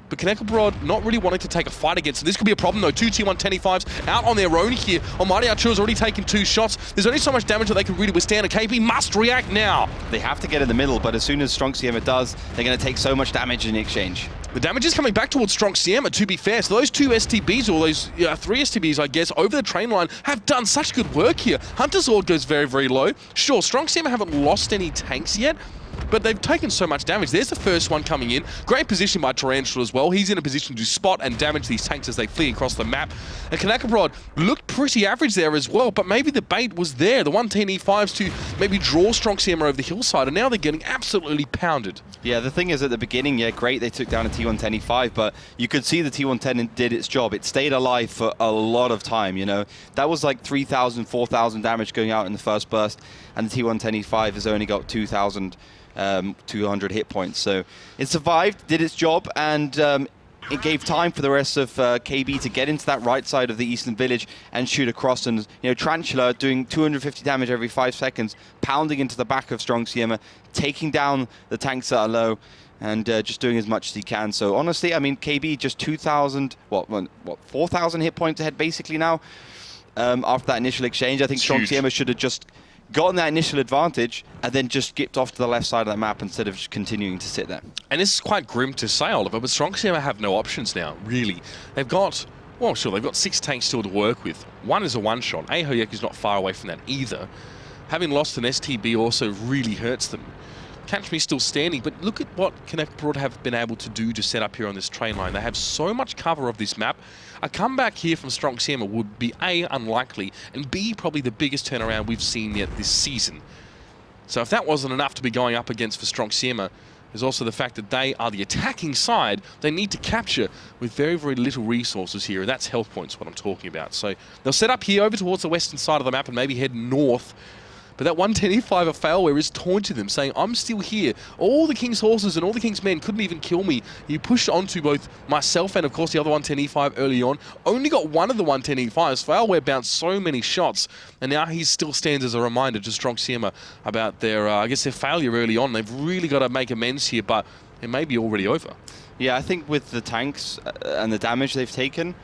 but Knackebrod not really wanting to take a fight against it. This could be a problem though. 2 T110E5s out on their own here. Omari Archer's already taken 2 shots. There's only so much damage that they can really withstand, and KB must react now. They have to get in the middle, but as soon as Stronk Siema does, they're going to take so much damage in exchange. The damage is coming back towards Stronk Siema, to be fair. So those 2 STBs, or those 3 STBs, I guess, over the train line have done such good work here. Hunter Zord goes very, very low. Sure, Stronk Siema haven't lost any tanks yet, but they've taken so much damage. There's the first one coming in. Great position by Tarantula as well. He's in a position to spot and damage these tanks as they flee across the map. And Knackebrod looked pretty average there as well, but maybe the bait was there. The 110E5s to maybe draw Stronk Siema over the hillside, and now they're getting absolutely pounded. Yeah, the thing is at the beginning, yeah, great, they took down a T110E5, but you could see the T110 did its job. It stayed alive for a lot of time, you know. That was like 3,000, 4,000 damage going out in the first burst, and the T110E5 has only got 2,200 hit points. So it survived, did its job, and it gave time for the rest of KB to get into that right side of the eastern village and shoot across. And you know, Tarantula doing 250 damage every 5 seconds, pounding into the back of Stronk Siema, taking down the tanks that are low, and just doing as much as he can. So honestly, I mean, KB just 2,000, 4,000 hit points ahead basically now. After that initial exchange, I think Stronk Siema should have just gotten that initial advantage and then just skipped off to the left side of that map instead of just continuing to sit there. And this is quite grim to say, Oliver, but Stronk Siema have no options now, really. They've got, well, sure, they've got 6 tanks still to work with. One is a one-shot. Ahoyek is not far away from that either. Having lost an STB also really hurts them. Catch Me still standing, but look at what Knackebrod have been able to do to set up here on this train line. They have so much cover of this map. A comeback here from Stronk Siema would be A, unlikely, and B, probably the biggest turnaround we've seen yet this season. So if that wasn't enough to be going up against for Stronk Siema, there's also the fact that they are the attacking side they need to capture with very, very little resources here, and that's health points, what I'm talking about. So they'll set up here over towards the western side of the map and maybe head north. But that 110E5 of Failware is taunting them, saying, I'm still here. All the King's horses and all the King's men couldn't even kill me. You pushed onto both myself and, of course, the other 110E5 early on. Only got one of the 110E5s. Failware bounced so many shots, and now he still stands as a reminder to Stronk Siema about their, I guess, their failure early on. They've really got to make amends here, but it may be already over. Yeah, I think with the tanks and the damage they've taken,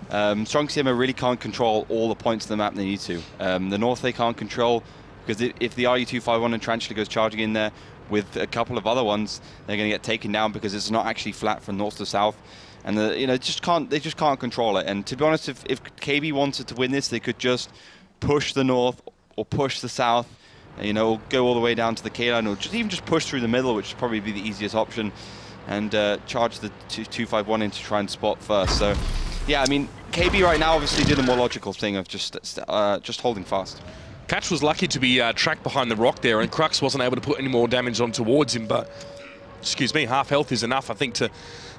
Stronk Siema really can't control all the points of the map they need to. The north they can't control, because if the RU-251 and Tarantula goes charging in there with a couple of other ones, they're going to get taken down because it's not actually flat from north to south. and they just can't control it. And to be honest, if KB wanted to win this, they could just push the north or push the south, go all the way down to the K line, or even just push through the middle, which would probably be the easiest option, and charge the 251 in to try and spot first. So yeah, I mean, KB right now obviously did the more logical thing of just holding fast. Catch was lucky to be tracked behind the rock there, and Crux wasn't able to put any more damage on towards him, but excuse me, half health is enough, I think, to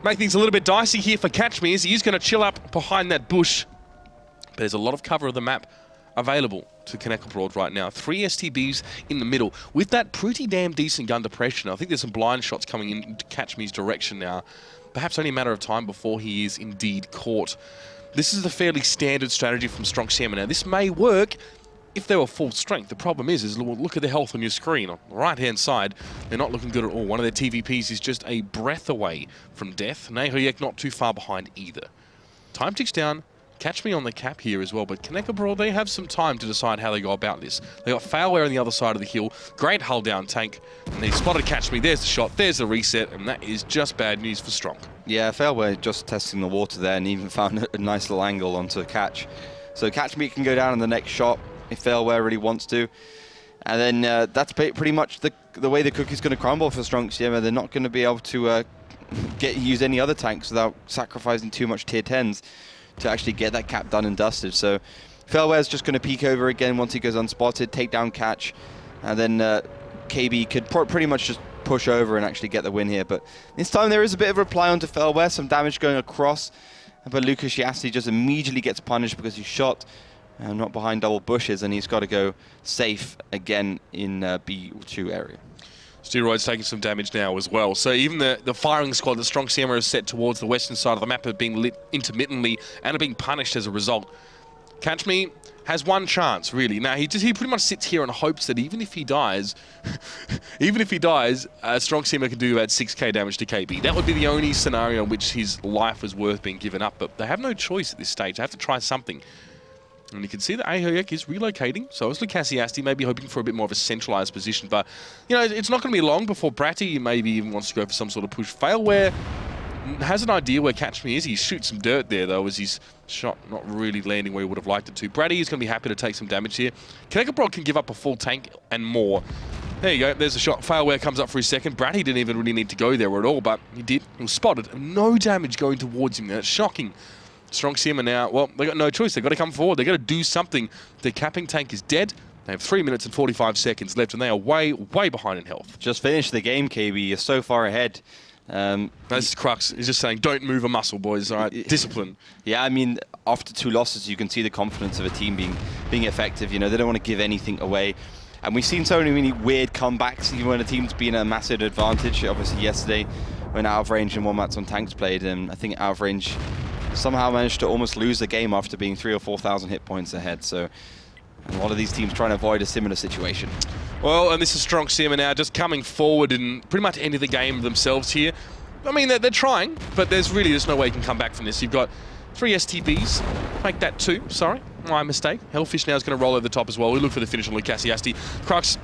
make things a little bit dicey here for Catch Me, as he is going to chill up behind that bush. But there's a lot of cover of the map available to Knackebrod right now. 3 STBs in the middle with that pretty damn decent gun depression. I think there's some blind shots coming in to Catch Me's direction now. Perhaps only a matter of time before he is indeed caught. This is a fairly standard strategy from Stronk Siema. Now, this may work if they were full strength. The problem is look at the health on your screen. On the right-hand side, they're not looking good at all. One of their TVPs is just a breath away from death. Knackebrod not too far behind either. Time ticks down. Catch Me on the cap here as well, but Knackebrod, they have some time to decide how they go about this. They got Failware on the other side of the hill, great hull down tank, and they spotted Catch Me. There's the shot, there's the reset, and that is just bad news for Stronk. Yeah, Failware just testing the water there and even found a nice little angle onto Catch. So Catch Me can go down in the next shot if Failware really wants to. And then that's pretty much the way the cookie's going to crumble for Stronk Siema. They're not going to be able to use any other tanks without sacrificing too much tier 10s to actually get that cap done and dusted. So Failware's just going to peek over again once he goes unspotted, take down Catch, and then KB could pretty much just push over and actually get the win here. But this time there is a bit of a reply onto Failware, some damage going across, but Lucas Yasti just immediately gets punished because he's shot not behind double bushes, and he's got to go safe again in B2 area. Steroids taking some damage now as well. So even the firing squad that Stronk Siema has set towards the western side of the map are being lit intermittently and are being punished as a result. Catch Me has one chance, really. Now, he pretty much sits here and hopes that even if he dies, Stronk Siema can do about 6k damage to KB. That would be the only scenario in which his life is worth being given up, but they have no choice at this stage. They have to try something. And you can see that Ahoyek is relocating, so is Lucasiasti, maybe hoping for a bit more of a centralized position. But, it's not going to be long before Bratty maybe even wants to go for some sort of push. Failware has an idea where Catch Me is. He shoots some dirt there, though, as his shot not really landing where he would have liked it to. Bratty is going to be happy to take some damage here. Knackebrod can give up a full tank and more. There you go, there's a shot. Failware comes up for his second. Bratty didn't even really need to go there at all, but he did. He was spotted. No damage going towards him. That's shocking. Stronk Siema now, well, they got no choice. They've got to come forward. They've got to do something. Their capping tank is dead. They have 3 minutes and 45 seconds left, and they are way, way behind in health. Just finished the game, KB. You're so far ahead. This is Crux. He's just saying, don't move a muscle, boys. All right, discipline. Yeah, I mean, after 2 losses, you can see the confidence of a team being effective. They don't want to give anything away. And we've seen so many weird comebacks, even when a team's been at a massive advantage. Obviously, yesterday, when Out of Range and 1 Mats on Tanks played, and I think Out of Range somehow managed to almost lose the game after being 3,000 or 4,000 hit points ahead. So a lot of these teams trying to avoid a similar situation. Well, and this is Stronk Siema now just coming forward and pretty much ending the game themselves here. I mean, they're trying, but there's no way you can come back from this. You've got 3 STBs. Make that 2, sorry. My mistake. Hellfish now is going to roll over the top as well. We look for the finish on Lucasiasti. Crux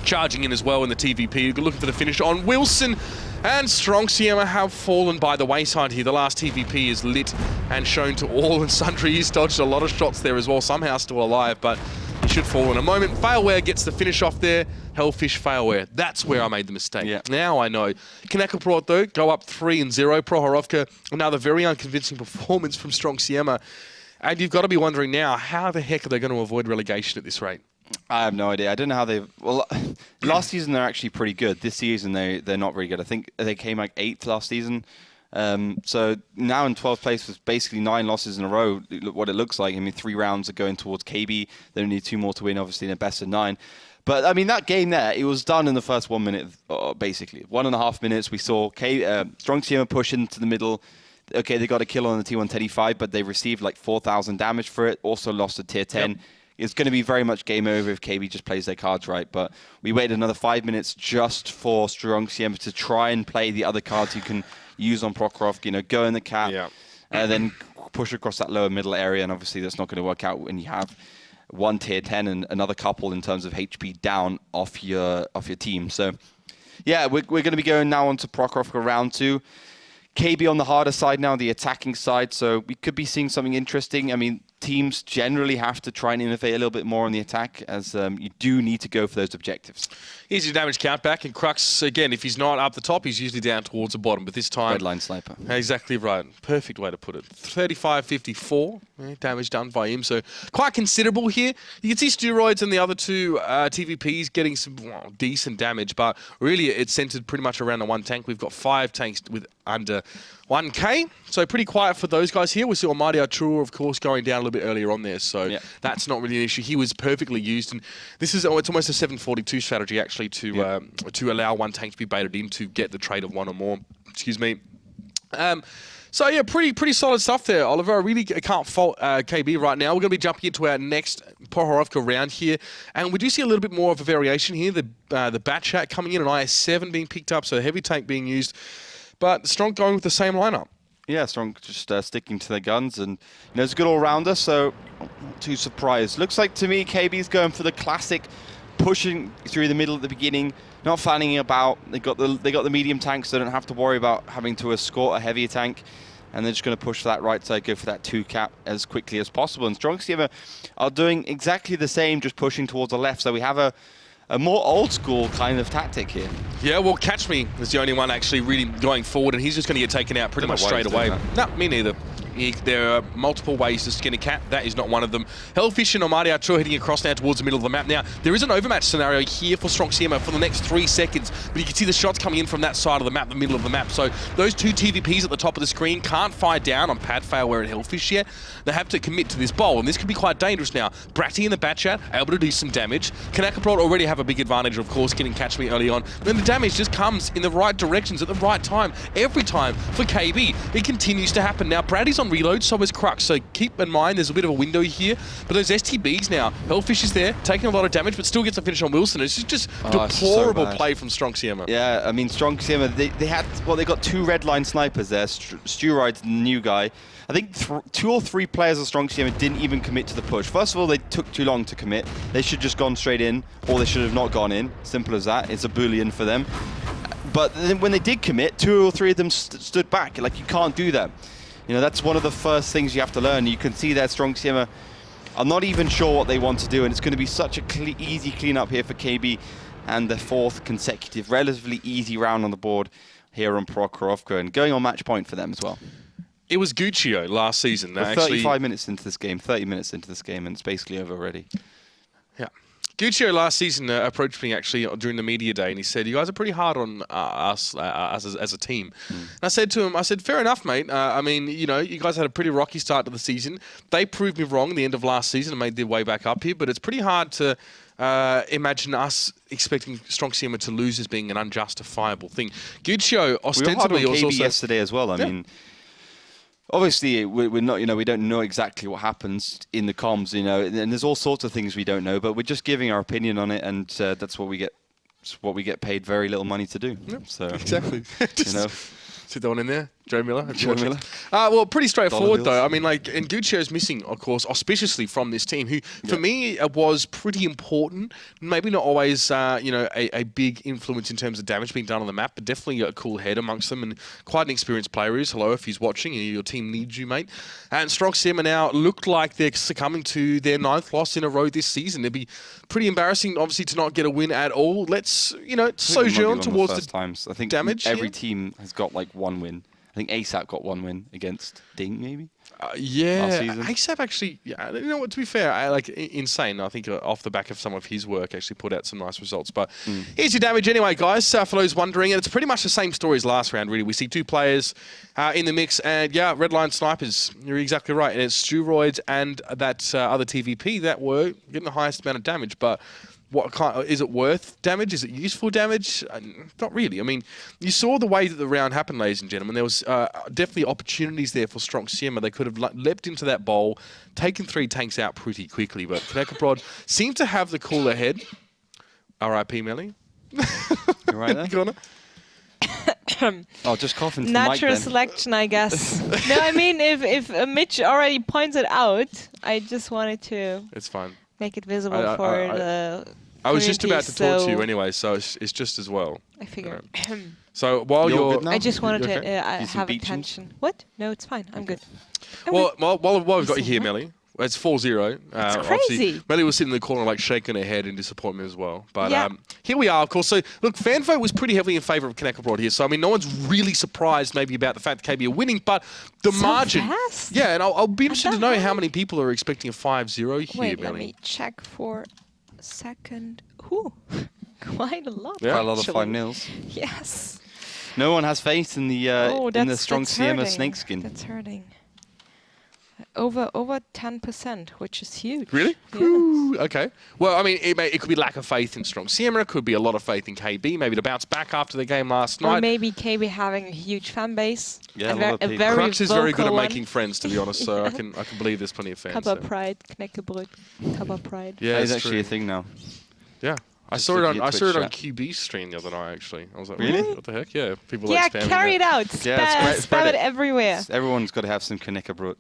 charging in as well in the TVP. Looking for the finish on Wilson. And Stronk Siema have fallen by the wayside here. The last TVP is lit and shown to all and sundry. He's dodged a lot of shots there as well. Somehow still alive, but he should fall in a moment. Failware gets the finish off there. Hellfish Failware. That's where I made the mistake. Yeah. Now I know. Knackebrod, though, go up 3-0. Prohorovka, another very unconvincing performance from Stronk Siema. And you've got to be wondering now, how the heck are they going to avoid relegation at this rate? I have no idea. I don't know how they've... Well, last season they're actually pretty good. This season they're not very good. I think they came like 8th last season. So now in 12th place with basically 9 losses in a row, what it looks like. I mean, 3 rounds are going towards KB. They only need 2 more to win, obviously, in a best of 9. But, I mean, that game there, it was done in the first 1 minute, basically. 1.5 minutes, we saw Stronk Siema push into the middle. Okay, they got a kill on the T135, but they received like 4,000 damage for it. Also lost a tier 10. Yep. It's going to be very much game over if KB just plays their cards right. But we waited another 5 minutes just for Stronk Siema to try and play the other cards you can use on Prokhorov. Go in the cap, and then push across that lower middle area. And obviously that's not going to work out when you have 1 tier 10 and another couple in terms of HP down off your team. So yeah, we're going to be going now on to Prokhorov round 2. KB on the harder side now, the attacking side, so we could be seeing something interesting. I mean, teams generally have to try and innovate a little bit more on the attack, as you do need to go for those objectives. Here's your damage count back, and Crux, again, if he's not up the top, he's usually down towards the bottom, but this time... Red line sniper. Exactly right. Perfect way to put it. 35-54 damage done by him, so quite considerable here. You can see Steroids and the other two TVPs getting some decent damage, but really it's centered pretty much around the one tank. We've got 5 tanks with under 1k, so pretty quiet for those guys here. We see Almighty Arturo, of course, going down a little bit earlier on there, so that's not really an issue. He was perfectly used, and this is it's almost a 742 strategy actually to allow one tank to be baited in to get the trade of one or more. Excuse me. So yeah, pretty solid stuff there, Oliver. I really can't fault KB right now. We're going to be jumping into our next Prohorovka round here, and we do see a little bit more of a variation here. The Batchat coming in, an IS-7 being picked up, so heavy tank being used, but Stronk going with the same lineup. Yeah, Stronk just sticking to their guns, and it's a good all-rounder, so not too surprised. Looks like to me KB's going for the classic, pushing through the middle at the beginning, not fanning about. They got the medium tank, so they don't have to worry about having to escort a heavier tank, and they're just going to push that right side, go for that 2-cap as quickly as possible. And Stronk Siema are doing exactly the same, just pushing towards the left. So we have a more old school kind of tactic here. Yeah, well, Catch Me is the only one actually really going forward, and he's just going to get taken out pretty much straight away. No, me neither. There are multiple ways to skin a cat. That is not one of them. Hellfish and Almighty Arturo heading across now towards the middle of the map. Now, there is an overmatch scenario here for Stronk Siema for the next 3 seconds, but you can see the shots coming in from that side of the map, the middle of the map. So those two TVPs at the top of the screen can't fire down on Padfail where at Hellfish yet. They have to commit to this bowl, and this could be quite dangerous now. Bratty in the Batchat, able to do some damage. Knackebrod already have a big advantage, of course, getting Catch Me early on. Then the damage just comes in the right directions at the right time, every time for KB. It continues to happen. Now, Bratty's on reload, so is Crux, so keep in mind there's a bit of a window here, but those STBs now, Hellfish is there, taking a lot of damage, but still gets a finish on Wilson. It's just deplorable play from Stronk Siema. Yeah, I mean, Stronk Siema, they got 2 red line snipers there. Steroids, the new guy. I think 2 or 3 players of Stronk Siema didn't even commit to the push. First of all, they took too long to commit. They should just gone straight in, or they should have not gone in. Simple as that. It's a boolean for them. But then when they did commit, 2 or 3 of them stood back. Like, you can't do that. That's one of the first things you have to learn. You can see that Stronk Siema are not even sure what they want to do, and it's going to be such a easy cleanup here for KB, and the 4th consecutive, relatively easy round on the board here on Prohorovka, and going on match point for them as well. It was Guccio last season. We're 35 minutes into this game, 30 minutes into this game, and it's basically over already. Yeah. Guccio last season approached me actually during the media day, and he said, "You guys are pretty hard on us as a team." And I said to him, fair enough, mate. I mean, you guys had a pretty rocky start to the season. They proved me wrong at the end of last season and made their way back up here, but it's pretty hard to imagine us expecting Stronk Siema to lose as being an unjustifiable thing. Guccio ostensibly we were hard on KB also yesterday as well. I mean, obviously, we're not, we don't know exactly what happens in the comms, and there's all sorts of things we don't know, but we're just giving our opinion on it, and that's what we get. It's what we get paid very little money to do. Yep, so exactly. Sit that one in there, Joe Miller. Joe Miller. Well, pretty straightforward though. I mean, and Guccio's missing, of course, auspiciously from this team, who for me was pretty important. Maybe not always, a big influence in terms of damage being done on the map, but definitely a cool head amongst them, and quite an experienced player. Hello, if he's watching, and your team needs you, mate. And Stronk Siema now look like they're succumbing to their 9th loss in a row this season. It'd be pretty embarrassing, obviously, to not get a win at all. Let's, sojourn towards the times. I think damage. Every team has got like 1 win. I think ASAP got 1 win against Ding, maybe? Yeah, ASAP actually, to be fair, insane. I think off the back of some of his work, actually put out some nice results. But here's your damage anyway, guys, for those wondering. And it's pretty much the same story as last round, really. We see 2 players in the mix, and red line snipers, you're exactly right. And it's Steroids and that other TVP that were getting the highest amount of damage, but is it worth damage? Is it useful damage? Not really. I mean, you saw the way that the round happened, ladies and gentlemen. There was definitely opportunities there for Stronk Siema. They could have leapt into that bowl, taken 3 tanks out pretty quickly, but Knackebrod seemed to have the cooler head. R.I.P. Melly. You right there? Just coughing to Natural the mic, selection, I guess. No, I mean, if Mitch already points it out, I just wanted to... It's fine. Make it visible for the I was just about to talk to you so anyway, so it's just as well. I figured. So while You're you're... good now? I just wanted You to okay? have beaches? attention. What? No, it's fine. I'm good. Well, while we've got you here, Siema. Melly, it's 4-0. It's Obviously, crazy. Melly was sitting in the corner, like shaking her head in disappointment as well. But Yeah. here we are, of course. So look, fan vote was pretty heavily in favour of Knackebrod here. So I mean, no one's really surprised maybe about the fact that KB are winning, but the So margin. fast? Yeah, and I'll be interested to that know high? how many people are expecting a 5-0 here, Wait, let Melly. me check for a second. Ooh, quite a lot. Yeah. Quite a lot of actually. 5-0s. Yes. No one has faith in the strong that's Siema hurting. snakeskin. That's hurting. Over 10%, which is huge. Really? Yes. Ooh, okay. Well, I mean, it could be lack of faith in Stronk Siema. It could be a lot of faith in KB, maybe to bounce back after the game last Or night. maybe KB having a huge fan base. Yeah, a lot a, of a people. very Crux is very good at vocal making friends, to be honest. So I can believe there's plenty of fans. Kappa So. Pride, Knackebrod, Kappa Pride. Yeah, That is it's actually true. a thing now. Yeah. I Just saw it looking on at Twitch chat. QB's stream the other night actually. I was like, Really? What the heck? Yeah, people Yeah, like spamming carry that. it out. Spam, Yeah, spread spam it it. everywhere. Everyone's got to have some Knackebrod.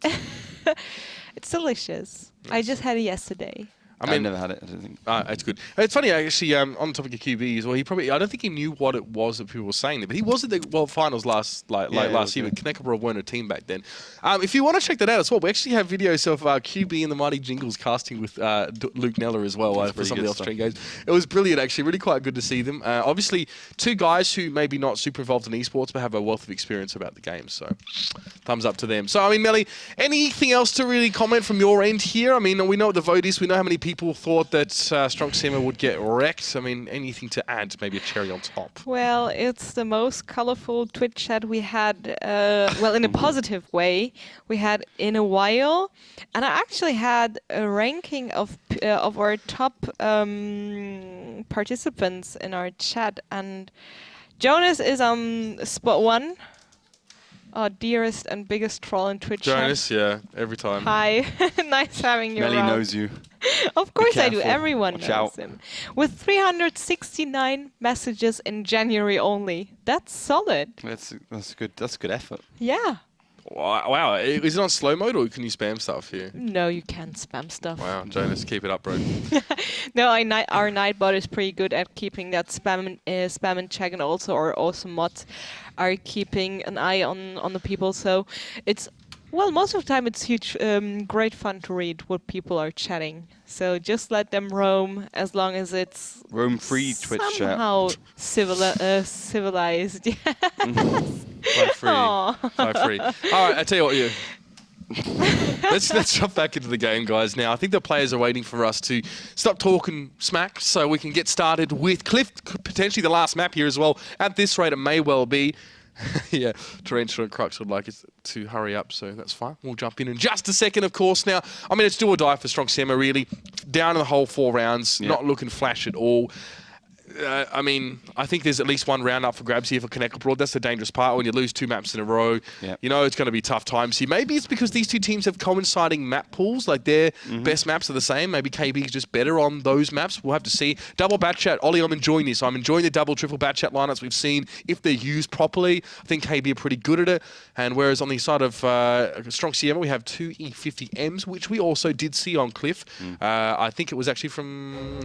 It's delicious. I just had it yesterday. I mean, I've never had it, I don't think. It's good. It's funny actually. On the topic of QB as well, I don't think he knew what it was that people were saying there, but he was at the World Finals last year. But Knackebrod weren't a team back then. If you want to check that out as well, we actually have videos of QB and the Mighty Jingles casting with Luke Neller as well for pretty some of good the off-stream games. It was brilliant actually. Really quite good to see them. Obviously, two guys who maybe not super involved in esports but have a wealth of experience about the game. So, thumbs up to them. So, I mean, Melly, anything else to really comment from your end here? I mean, we know what the vote is. We know how many people thought that Stronk Siema would get wrecked. I mean, anything to add? Maybe a cherry on top. Well, it's the most colorful Twitch chat we had, well, in a positive way, we had in a while. And I actually had a ranking of our top participants in our chat. And Jonas is on spot 1. Our dearest and biggest troll in Twitch Jonas, chat. yeah, every time. Hi, nice having you Melly around. knows you. Of course I do. careful. Everyone Watch knows out. him. With 369 messages in January only. That's solid. That's good. That's good effort. Yeah. Wow. Is it on slow mode or can you spam stuff here? No, you can't spam stuff. Wow, Jonas, keep it up, bro. No, our Nightbot is pretty good at keeping that spam in check, and also our awesome mods are keeping an eye on the people. So it's, well, most of the time it's huge, great fun to read what people are chatting. So just let them roam as long as it's Roam free Twitch chat. somehow civilized. Fly free. Aw. Fly free. All right, I tell you what, let's jump back into the game, guys. Now, I think the players are waiting for us to stop talking smack so we can get started with Cliff, potentially the last map here as well. At this rate, it may well be. Yeah, Torrential and Crux would like us to hurry up, so that's fine. We'll jump in just a second, of course. Now, I mean, it's do or die for Stronk Siema, really. Down in the whole 4 rounds, not looking flash at all. I mean, I think there's at least one round up for grabs here for Knackebrod. That's the dangerous part. When you lose 2 maps in a row, you know it's going to be tough times here. Maybe it's because these two teams have coinciding map pools, like their best maps are the same. Maybe KB is just better on those maps. We'll have to see. Double bat chat. Ollie, I'm enjoying this. I'm enjoying the double, triple bat chat lineups we've seen. If they're used properly, I think KB are pretty good at it. And whereas on the side of Stronk Siema, we have 2 E50Ms, which we also did see on Cliff. I think it was actually from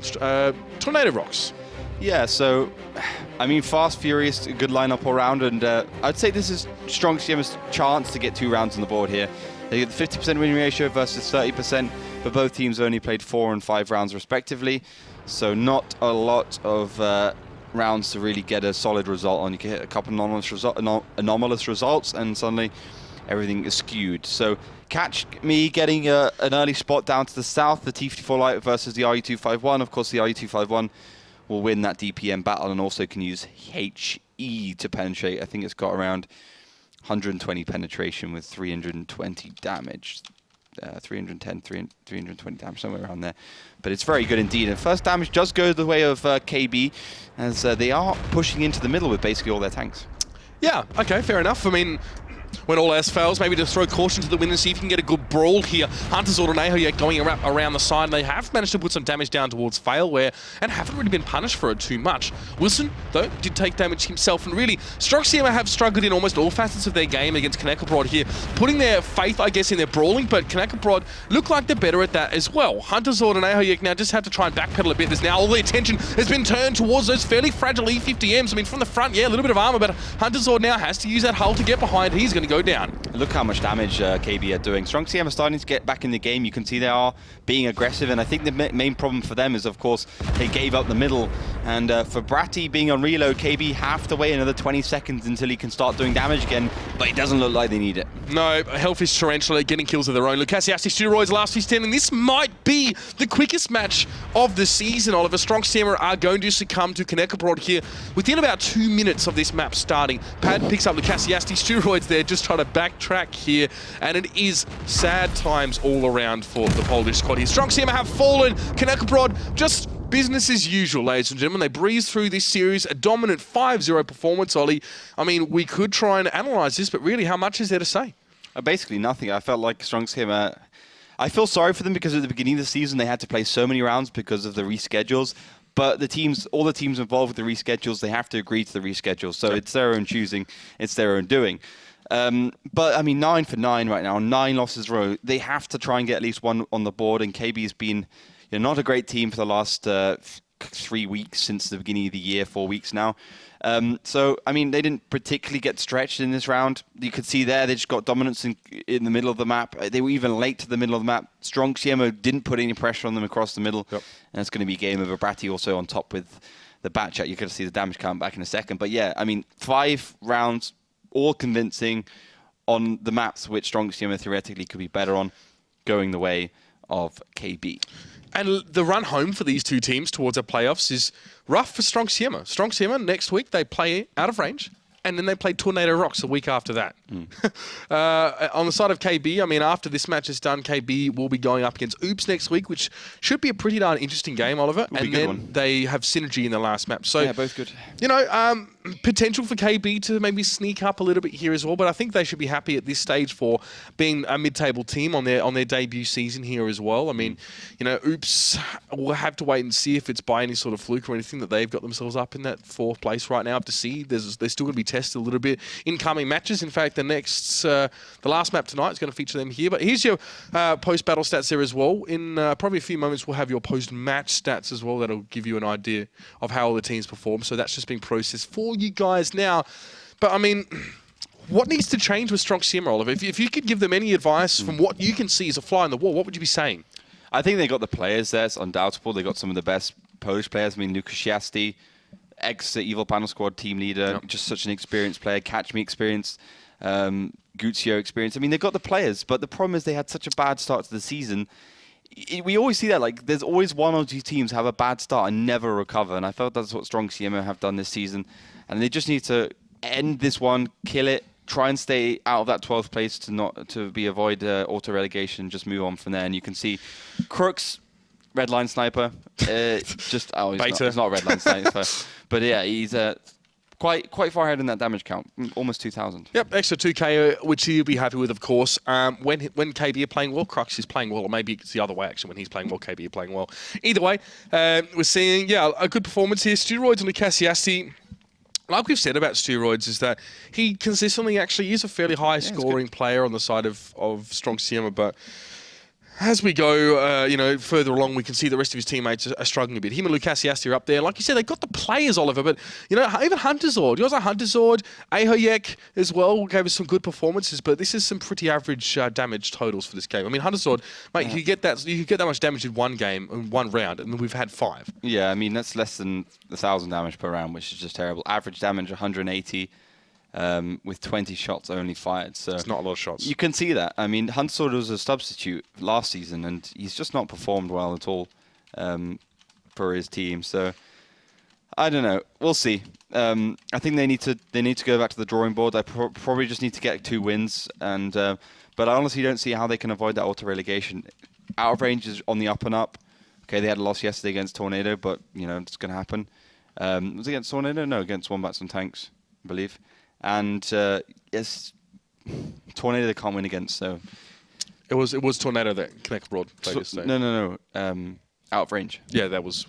Tornado Rocks. Yeah, so, I mean, fast, furious, good lineup all round, and I'd say this is Stronk Siema's chance to get 2 rounds on the board here. They get the 50% winning ratio versus 30%, but both teams only played 4 and 5 rounds respectively, so not a lot of rounds to really get a solid result on. You can hit a couple anomalous results, and suddenly everything is skewed. So catch me getting an early spot down to the south, the T54 Light versus the RE251. Of course, the RE251 will win that DPM battle and also can use HE to penetrate. I think it's got around 120 penetration with 320 damage. 310, 320 damage, somewhere around there. But it's very good indeed. And first damage does go the way of KB, as they are pushing into the middle with basically all their tanks. Yeah, okay, fair enough. I mean, when all else fails, maybe to throw caution to the wind and see if you can get a good brawl here. Hunterzord and Ahoyek going around the side. They have managed to put some damage down towards Failware and haven't really been punished for it too much. Wilson, though, did take damage himself, and really, Stronk Siema have struggled in almost all facets of their game against Knackebrod here, putting their faith, I guess, in their brawling, but Knackebrod look like they're better at that as well. Hunterzord and Ahoyek now just have to try and backpedal a bit. There's now all the attention has been turned towards those fairly fragile E50Ms. I mean, from the front, yeah, a little bit of armor, but Hunterzord now has to use that hull to get behind. He's going to go down. Look how much damage KB are doing. Stronk Siema are starting to get back in the game. You can see they are being aggressive, and I think the main problem for them is, of course, they gave up the middle. And for Bratty being on reload, KB have to wait another 20 seconds until he can start doing damage again, but it doesn't look like they need it. No, Hellfish Tarantula getting kills of their own. Lucasiasti Steroids last few standing. This might be the quickest match of the season, Oliver. Stronk Siema are going to succumb to Knackebrod here within about 2 minutes of this map starting. Pad picks up Lucasiasti Steroids there, just trying to backtrack here, and it is sad times all around for the Polish squad here. Stronk Siema have fallen. Knackebrod just business as usual, ladies and gentlemen. They breeze through this series, a dominant 5-0 performance, Ollie. I mean, we could try and analyse this, but really, how much is there to say? Basically nothing. I felt like Stronk Siema, I feel sorry for them because at the beginning of the season, they had to play so many rounds because of the reschedules. But all the teams involved with the reschedules, they have to agree to the reschedules. So It's their own choosing, it's their own doing. But I mean, 9 for 9 right now, 9 losses in a row. They have to try and get at least one on the board, and KB's been not a great team for the last 3 weeks since the beginning of the year, 4 weeks now. So, I mean, they didn't particularly get stretched in this round. You could see there, they just got dominance in the middle of the map. They were even late to the middle of the map. Stronk Siema didn't put any pressure on them across the middle. Yep. And it's going to be game over. Bratty also on top with the bat chat. You're going to see the damage count back in a second. But yeah, I mean, 5 rounds, all convincing on the maps which Stronk Siema theoretically could be better on, going the way of KB. And the run home for these two teams towards our playoffs is rough for Stronk Siema. Stronk Siema, next week, they play out of range, and then they play Tornado Rocks a week after that. On the side of KB, I mean, after this match is done, KB will be going up against Oops next week, which should be a pretty darn interesting game, Oliver. And then they have Synergy in the last map. So, yeah, both good. You know, potential for KB to maybe sneak up a little bit here as well, but I think they should be happy at this stage for being a mid-table team on their debut season here as well. I mean, you know, Oops will have to wait and see if it's by any sort of fluke or anything that they've got themselves up in that 4th place right now. To see, they're still going to be tested a little bit in coming matches. In fact, the last map tonight is going to feature them here. But here's your post-battle stats there as well. In probably a few moments, we'll have your post-match stats as well. That'll give you an idea of how all the teams perform. So that's just being processed for you guys now. But I mean, what needs to change with Stronk Siema, Oliver? If you could give them any advice from what you can see as a fly on the wall, what would you be saying? I think they got the players there. It's undoubtable. They got some of the best Polish players. I mean, Lucasiasti, ex-Evil Panel Squad team leader, just such an experienced player. Catch Me experience, Guccio experience. I mean, they've got the players, but the problem is they had such a bad start to the season. We always see that, like, there's always one or two teams have a bad start and never recover, and I felt that's what Stronk Siema have done this season, and they just need to end this one, kill it, try and stay out of that 12th place to avoid auto-relegation, just move on from there. And you can see Crooks, Red Line Sniper, he's not a Red Line Sniper, but yeah, he's quite far ahead in that damage count, almost 2,000. Yep, extra 2k, which he'll be happy with, of course. When KB are playing well, Crux is playing well, or maybe it's the other way, actually. When he's playing well, KB are playing well. Either way, we're seeing, a good performance here. Steroids and Lucasiasti, like we've said about Steroids, is that he consistently actually is a fairly high-scoring player on the side of Stronk Siema, but as we go, further along, we can see the rest of his teammates are struggling a bit. Him and Lucasiasti are up there. Like you said, they got the players, Oliver, but, even Hunterzord. You also Hunterzord, Ahoyek as well gave us some good performances, but this is some pretty average damage totals for this game. I mean, Hunterzord, mate, you could get that much damage in one game, in one round, and we've had 5. Yeah, I mean, that's less than 1,000 damage per round, which is just terrible. Average damage, 180. With 20 shots only fired. So it's not a lot of shots. You can see that. I mean, Hunterzord was a substitute last season, and he's just not performed well at all for his team. So I don't know. We'll see. I think they need to go back to the drawing board. They probably just need to get 2 wins, and but I honestly don't see how they can avoid that auto relegation. Out of range is on the up and up. Okay, they had a loss yesterday against Tornado, but it's going to happen. Was it against Tornado? No, against Wombats and Tanks, I believe. And yes, Tornado they can't win against, so... It was Tornado that Knackebrod played yesterday. No. Out of range. Yeah, that was...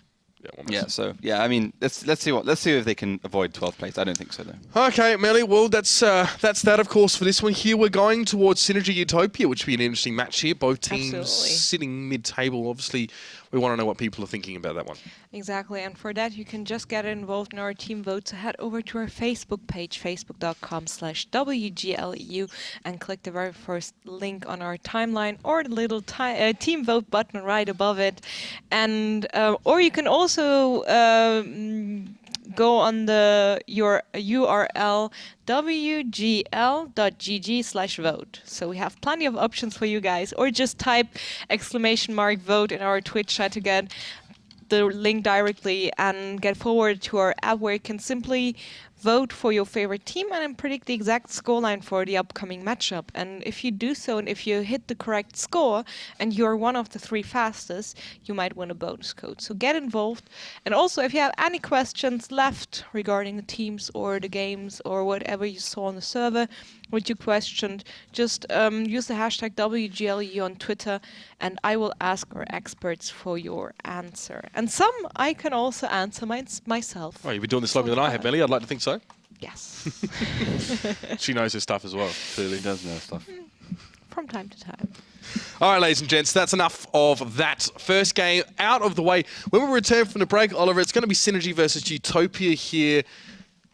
Yeah, I mean, let's see if they can avoid 12th place. I don't think so, though. Okay, Melly, well, that's that, of course, for this one here. We're going towards Synergy Utopia, which would be an interesting match here. Both teams Absolutely. sitting mid-table. Obviously, we want to know what people are thinking about that one. Exactly, and for that you can just get involved in our team vote. So head over to our Facebook page, facebook.com/WGLEU, and click the very first link on our timeline or the little team vote button right above it. And or you can also go on the your URL wgl.gg/vote. So we have plenty of options for you guys, or just type !vote in our Twitch chat again, the link directly, and get forward to our app where you can simply vote for your favorite team and then predict the exact scoreline for the upcoming matchup. And if you do so, and if you hit the correct score and you're one of the 3 fastest, you might win a bonus code. So get involved. And also, if you have any questions left regarding the teams or the games or whatever you saw on the server, what you questioned, just use the hashtag WGLEU on Twitter, and I will ask our experts for your answer. And some I can also answer myself. Oh, you've been doing this longer than I have, Melly. I'd like to think so. Yes. She knows her stuff as well, clearly. She does know stuff. From time to time. All right, ladies and gents, that's enough of that first game out of the way. When we return from the break, Oliver, it's going to be Synergy versus Utopia here.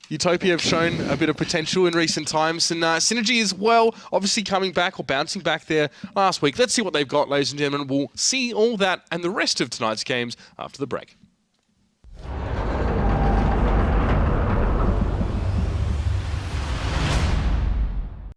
Utopia have shown a bit of potential in recent times, and Synergy as well, obviously coming back or bouncing back there last week. Let's see what they've got, ladies and gentlemen. We'll see all that and the rest of tonight's games after the break.